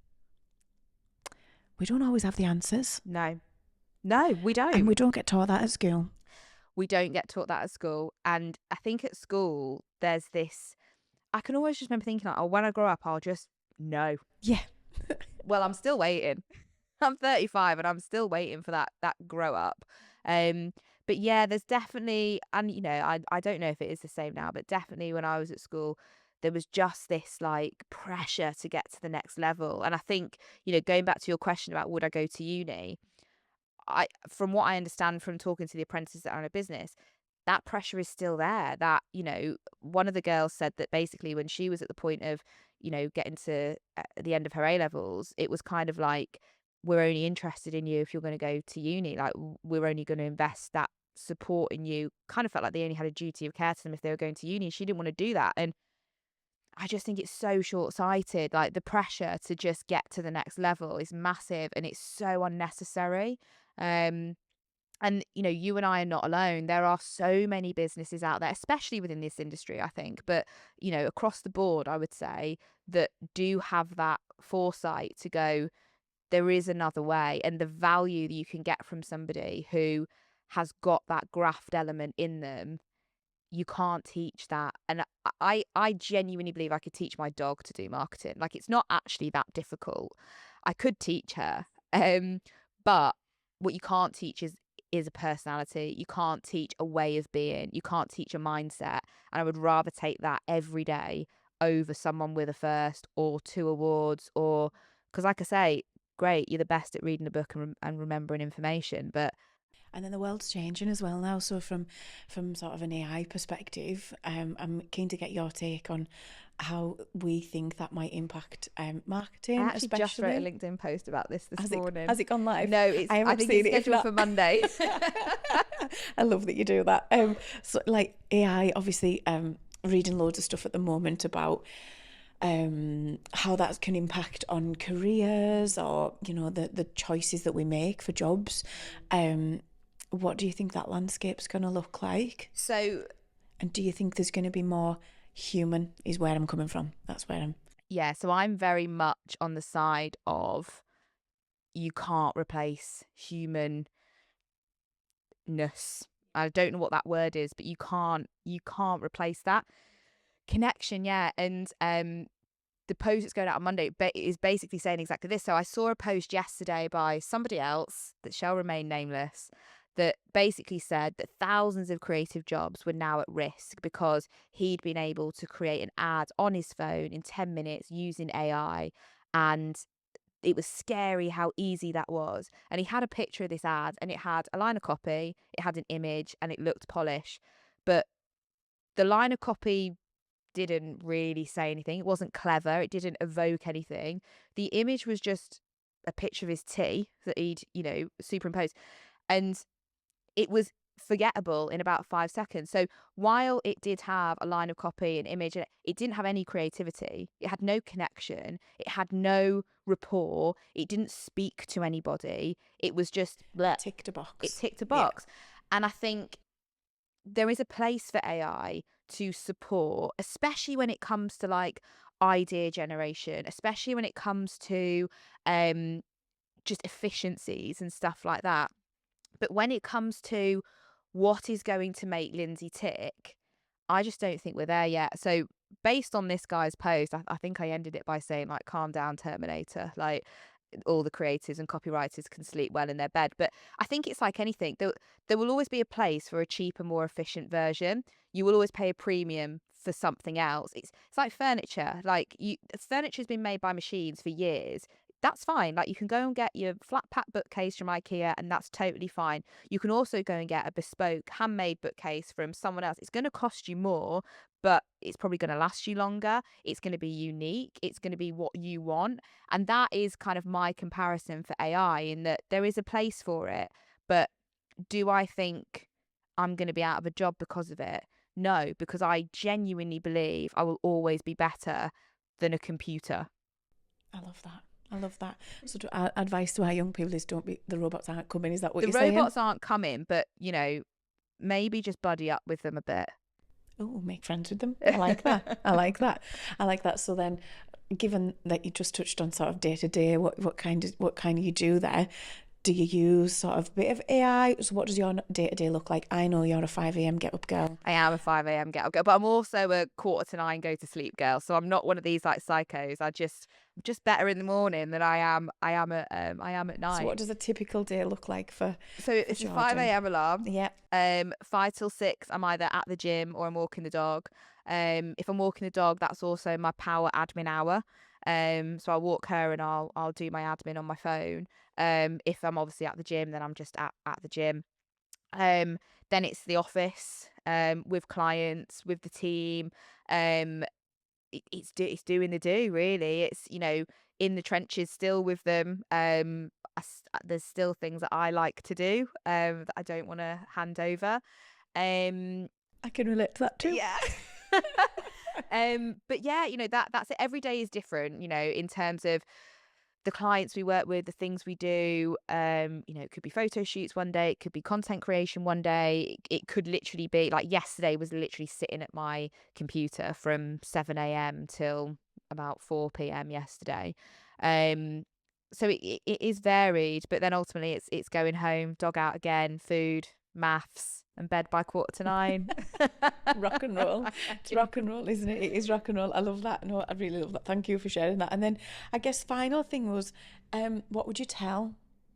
we don't always have the answers. No, we don't. And we don't get taught that at school. We don't get taught that at school. And I think at school, there's this, I can always just remember thinking, like, oh, when I grow up, I'll just know. Well, I'm still waiting. I'm 35 and I'm still waiting for that grow up. But yeah, there's definitely, and you know, I don't know if it is the same now, but definitely when I was at school, there was just this like pressure to get to the next level. And I think, you know, going back to your question about would I go to uni, from what I understand from talking to the apprentices that are in a business, that pressure is still there. That, you know, one of the girls said that basically when she was at the point of, you know, getting to the end of her A levels, it was kind of like, we're only interested in you if you're going to go to uni. Like, we're only going to invest that support in you. Kind of felt like they only had a duty of care to them if they were going to uni. She didn't want to do that. And I just think it's so short-sighted. Like, the pressure to just get to the next level is massive and it's so unnecessary. And, you know, you and I are not alone. There are so many businesses out there, especially within this industry, I think, but, you know, across the board, I would say, that do have that foresight to go, there is another way. And the value that you can get from somebody who has got that graft element in them, you can't teach that. And I genuinely believe I could teach my dog to do marketing. Like, it's not actually that difficult. I could teach her. But what you can't teach is a personality. You can't teach a way of being. You can't teach a mindset. And I would rather take that every day over someone with a first or 2 awards, or, because like I say, great, you're the best at reading a book and remembering information, but and then the world's changing as well now. So from sort of an AI perspective, I'm keen to get your take on how we think that might impact marketing. I actually especially. Just wrote a LinkedIn post about this morning. Has it gone live? No, I think it's scheduled for Monday. I love that you do that. So like AI, obviously, reading loads of stuff at the moment about how that can impact on careers, or, you know, the choices that we make for jobs. What do you think that landscape's going to look like? So, and do you think there's going to be more human, is where I'm coming from. That's where I'm. Yeah, so I'm very much on the side of, you can't replace humanness. I don't know what that word is, but you can't replace that connection. Yeah. And the post that's going out on Monday is basically saying exactly this. So I saw a post yesterday by somebody else that shall remain nameless, that basically said that thousands of creative jobs were now at risk because he'd been able to create an ad on his phone in 10 minutes using AI. And it was scary how easy that was. And he had a picture of this ad, and it had a line of copy, it had an image, and it looked polished. But the line of copy didn't really say anything. It wasn't clever. It didn't evoke anything. The image was just a picture of his tea that he'd, you know, superimposed. And it was forgettable in about 5 seconds. So while it did have a line of copy, an image, it didn't have any creativity. It had no connection. It had no rapport. It didn't speak to anybody. It was just bleh. Ticked a box. It ticked a box. Yeah. And I think there is a place for AI to support, especially when it comes to like idea generation, especially when it comes to just efficiencies and stuff like that. But when it comes to what is going to make Lindsay tick, I just don't think we're there yet. So based on this guy's post, I think I ended it by saying, like, calm down, Terminator. Like, all the creators and copywriters can sleep well in their bed. But I think it's like anything. There will always be a place for a cheaper, more efficient version. You will always pay a premium for something else. It's like furniture. Like, furniture's been made by machines for years. That's fine. Like, you can go and get your flat pack bookcase from IKEA, and that's totally fine. You can also go and get a bespoke handmade bookcase from someone else. It's going to cost you more, but it's probably going to last you longer. It's going to be unique. It's going to be what you want. And that is kind of my comparison for AI, in that there is a place for it. But do I think I'm going to be out of a job because of it? No, because I genuinely believe I will always be better than a computer. I love that. I love that. So our advice to our young people is the robots aren't coming. Is that what you're saying? The robots aren't coming, but, you know, maybe just buddy up with them a bit. Oh, make friends with them. I like that. I like that. So then, given that you just touched on sort of day to day, what kind of you do there? Do you use sort of a bit of AI? So what does your day-to-day look like? I know you're a 5 a.m. get-up girl. I am a 5 a.m. get-up girl, but I'm also a 8:45 go-to-sleep girl. So I'm not one of these, like, psychos. I'm just better in the morning than I am at night. So what does a typical day look like for it's Jordan? a 5 a.m. alarm. Yeah. 5 till 6, I'm either at the gym or I'm walking the dog. If I'm walking the dog, that's also my power admin hour. So I'll walk her and I'll do my admin on my phone. If I'm obviously at the gym, then I'm just at the gym. Then it's the office, with clients, with the team. It's doing the do, really. It's, you know, in the trenches still with them. There's still things that I like to do, that I don't want to hand over. I can relate to that too. Yeah. But yeah, you know, that's it. Every day is different, you know, in terms of the clients we work with, the things we do. You know, it could be photo shoots one day, it could be content creation one day. It could literally be like, yesterday was literally sitting at my computer from 7 a.m. till about 4 p.m. yesterday. So it is varied, but then ultimately it's going home, dog out again, food, maths, and bed by 8:45. Rock and roll. It's rock and roll, isn't it? It is rock and roll. I love that. No, I really love that. Thank you for sharing that. And then I guess final thing was, what would you tell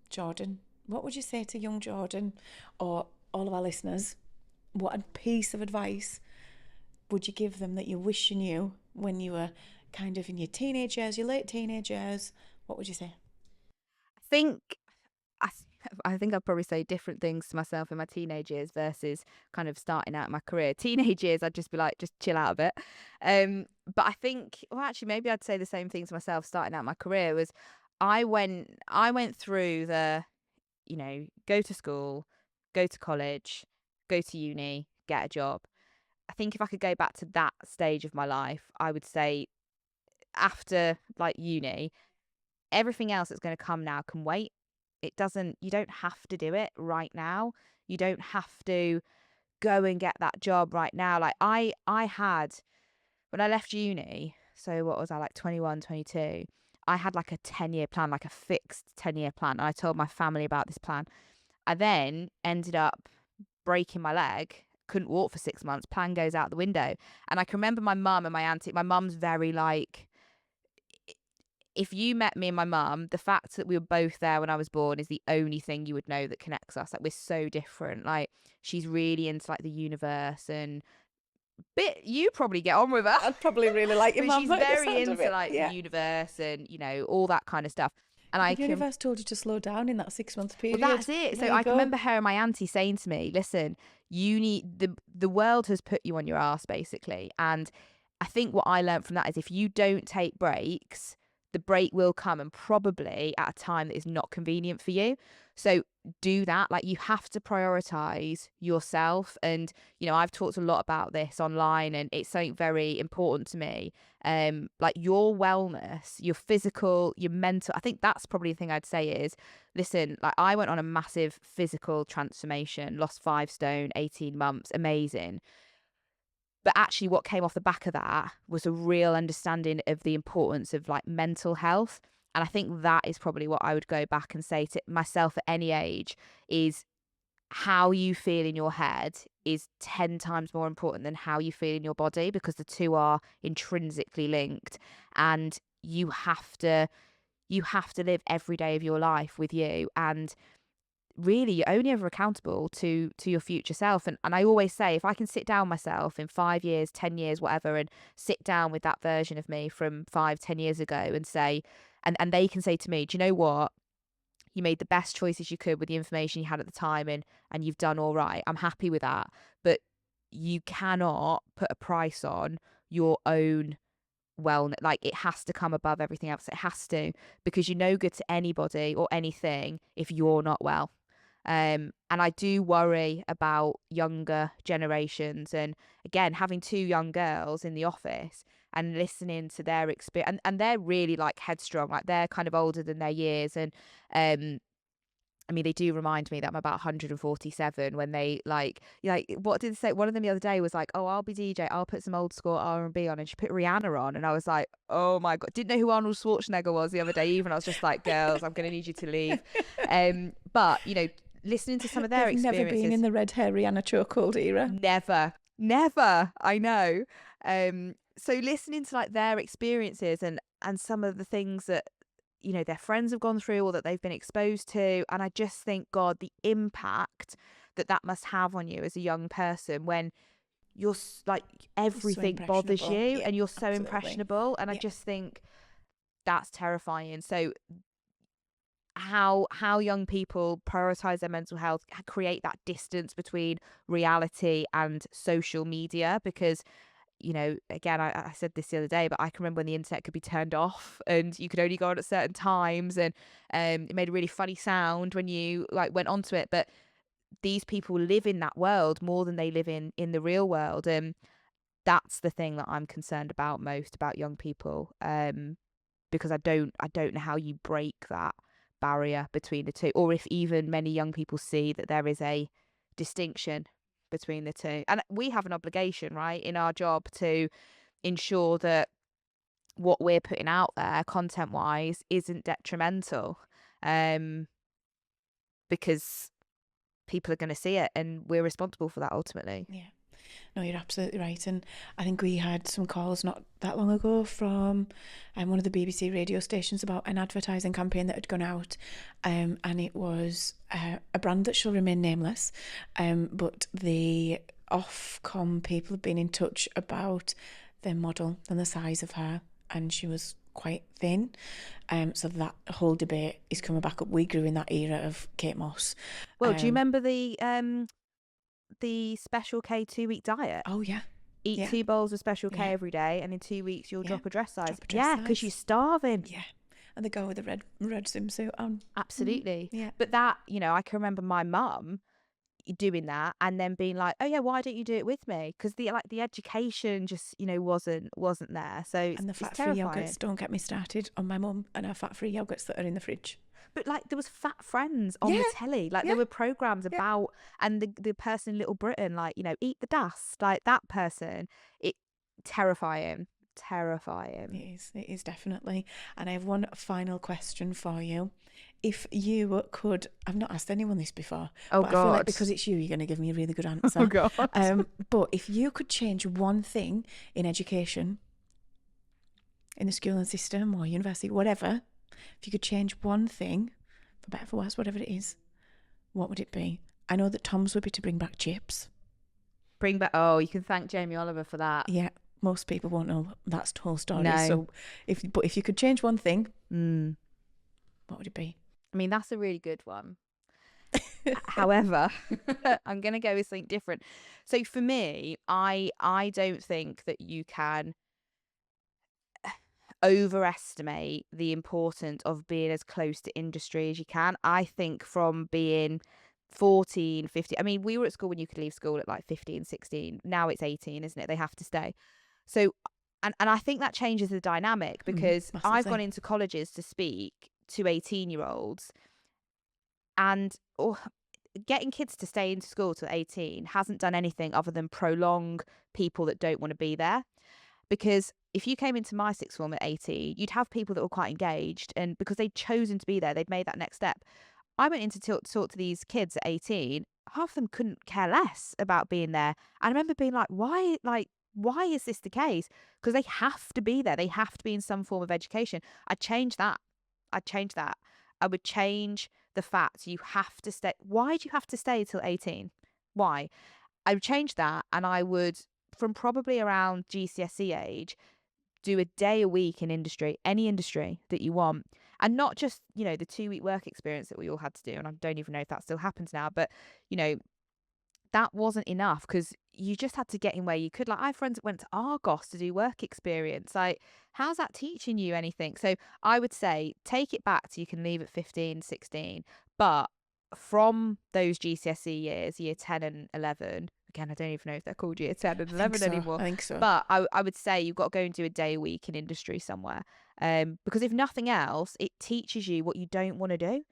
Jordan? What would you say to young Jordan, or all of our listeners? What a piece of advice would you give them that you wish you knew when you were kind of in your teenage years, your late teenage years? What would you say? I think I'd probably say different things to myself in my teenage years versus kind of starting out my career. Teenage years, I'd just be like, just chill out a bit. But I think, well, actually, maybe I'd say the same thing to myself starting out my career. Was I went through the, you know, go to school, go to college, go to uni, get a job. I think if I could go back to that stage of my life, I would say, after, like, uni, everything else that's going to come now can wait. You don't have to do it right now. You don't have to go and get that job right now. Like, I had, when I left uni, so what was I, like 21, 22, I had like a 10-year plan, like a fixed 10-year plan. And I told my family about this plan. I then ended up breaking my leg, couldn't walk for 6 months, plan goes out the window. And I can remember my mum and my auntie, my mum's very like, if you met me and my mum, the fact that we were both there when I was born is the only thing you would know that connects us. Like, we're so different. Like, she's really into, like, the universe, and you probably get on with her. I'd probably really like your mum. She's very into, like, the universe and, you know, all that kind of stuff. And the universe told you to slow down in that 6 month period. Well, that's it. So I can remember her and my auntie saying to me, listen, you need, the world has put you on your ass, basically. And I think what I learned from that is, if you don't take breaks, the break will come, and probably at a time that is not convenient for you. So do that. Like, you have to prioritize yourself. And, you know, I've talked a lot about this online, and it's something very important to me. Like, your wellness, your physical, your mental. I think that's probably the thing I'd say is, listen, like, I went on a massive physical transformation, lost 5 stone, 18 months, amazing. But actually what came off the back of that was a real understanding of the importance of, like, mental health. And I think that is probably what I would go back and say to myself at any age, is how you feel in your head is 10 times more important than how you feel in your body, because the two are intrinsically linked. And you have to live every day of your life with you, and really you're only ever accountable to your future self. And I always say, if I can sit down myself in 5 years, 10 years, whatever, and sit down with that version of me from 5-10 years ago and say, and they can say to me, do you know what, you made the best choices you could with the information you had at the time, and you've done all right, I'm happy with that. But you cannot put a price on your own wellness. Like, it has to come above everything else. It has to, because you're no good to anybody or anything if you're not well. And I do worry about younger generations, and again, having 2 young girls in the office and listening to their experience, and they're really like headstrong, like they're kind of older than their years. And I mean, they do remind me that I'm about 147 when they like what did they say? One of them the other day was like, oh, I'll be DJ, I'll put some old school R&B on, and she put Rihanna on, and I was like, oh my God, didn't know who Arnold Schwarzenegger was the other day even. I was just like, girls, I'm going to need you to leave. But, you know, listening to some of their experiences. Never been in the red hair Rihanna chokehold era. Never. I know. So listening to like their experiences and some of the things that, you know, their friends have gone through or that they've been exposed to, and I just think, God, the impact that must have on you as a young person when you're like everything bothers you, and you're so impressionable. And I just think that's terrifying. So how young people prioritize their mental health, create that distance between reality and social media, because, you know, again, I said this the other day, but I can remember when the internet could be turned off and you could only go on at certain times, and it made a really funny sound when you like went onto it. But these people live in that world more than they live in the real world, and that's the thing that I'm concerned about most about young people, because I don't know how you break that barrier between the two, or if even many young people see that there is a distinction between the two. And we have an obligation, right, in our job to ensure that what we're putting out there content wise isn't detrimental, because people are going to see it and we're responsible for that ultimately. Yeah. No, you're absolutely right. And I think we had some calls not that long ago from one of the BBC radio stations about an advertising campaign that had gone out, and it was a brand that shall remain nameless, but the Ofcom people have been in touch about their model and the size of her, and she was quite thin, so that whole debate is coming back up. We grew in that era of Kate Moss. Well, do you remember the Special K 2-week diet? Oh yeah. Eat 2 bowls of Special K every day, and in 2 weeks you'll drop a dress size. Because you're starving. Yeah. And they go with the red swimsuit on. Absolutely. Yeah. But that, you know, I can remember my mum doing that and then being like, oh yeah, why don't you do it with me? Because the education just, you know, wasn't there. So and the fat-free yogurts, don't get me started on my mum and her fat-free yogurts that are in the fridge. But like there was Fat Friends on the telly, like there were programs about, and the person in Little Britain, like, you know, eat the dust, like that person. It terrifying. It is definitely. And I have one final question for you. If you could, I've not asked anyone this before, but I feel like because it's you, you're going to give me a really good answer. Oh God. But if you could change one thing in education, in the schooling system or university, whatever, if you could change one thing, for better, for worse, whatever it is, what would it be? I know that Tom's would be to bring back chips. Oh, you can thank Jamie Oliver for that. Yeah, most people won't know that's the whole story. No. So if you could change one thing, what would it be? I mean, that's a really good one. However, I'm going to go with something different. So for me, I don't think that you can overestimate the importance of being as close to industry as you can. I think from being 14, 15, I mean, we were at school when you could leave school at like 15, 16. Now it's 18, isn't it? They have to stay. So, and I think that changes the dynamic, because I've gone into colleges to speak to 18-year-olds, and getting kids to stay into school till 18 hasn't done anything other than prolong people that don't want to be there. Because if you came into my sixth form at 18, you'd have people that were quite engaged, and because they'd chosen to be there, they'd made that next step. I went in to talk to these kids at 18, half of them couldn't care less about being there. And I remember being like, why is this the case? Because they have to be there. They have to be in some form of education. I'd change that. I would change the fact you have to stay. Why do you have to stay till 18? Why? I would change that, and I would, from probably around GCSE age, do a day a week in industry, any industry that you want. And not just, the 2-week work experience that we all had to do. And I don't even know if that still happens now, but, that wasn't enough, because you just had to get in where you could. Like, I have friends that went to Argos to do work experience. Like, how's that teaching you anything? So I would say take it back to you can leave at 15, 16. But from those GCSE years, year 10 and 11, again, I don't even know if they're called year 10 and 11 anymore. I think so. But I would say you've got to go and do a day a week in industry somewhere. Because if nothing else, it teaches you what you don't want to do.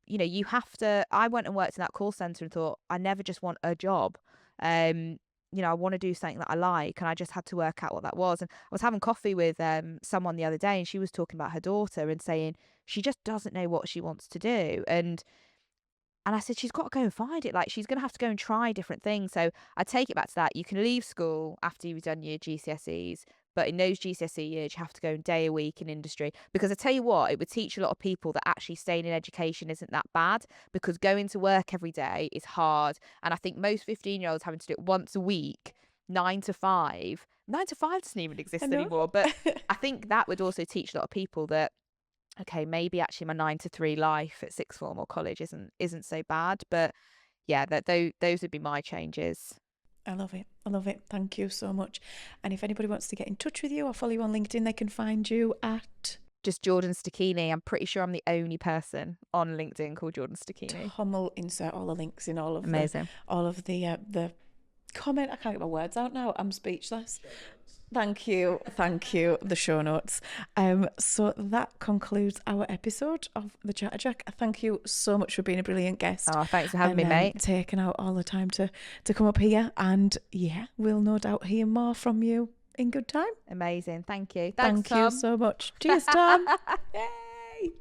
You have to. I went and worked in that call centre and thought, I never just want a job. I want to do something that I like, and I just had to work out what that was. And I was having coffee with someone the other day, and she was talking about her daughter and saying she just doesn't know what she wants to do. And I said, she's got to go and find it. Like, she's going to have to go and try different things. So I take it back to that. You can leave school after you've done your GCSEs, but in those GCSE years, you have to go a day a week in industry. Because I tell you what, it would teach a lot of people that actually staying in education isn't that bad, because going to work every day is hard. And I think most 15-year-olds having to do it once a week, 9 to 5. 9 to 5 doesn't even exist anymore. But I think that would also teach a lot of people that, okay, maybe actually my 9 to 3 life at sixth form or college isn't so bad. But yeah, those would be my changes. I love it. Thank you so much. And if anybody wants to get in touch with you or follow you on LinkedIn, they can find you at just Jordan Stachini. I'm pretty sure I'm the only person on LinkedIn called Jordan Stachini. Tom will insert all the links in all of Amazing. the comment. I can't get my words out now. I'm speechless. Thank you. The show notes. So that concludes our episode of the Chatterjack. Thank you so much for being a brilliant guest. Oh, thanks for having me, mate. Taking out all the time to come up here, and yeah, we'll no doubt hear more from you in good time. Amazing. Thank you. Thank you so much. Cheers, Tom. Yay.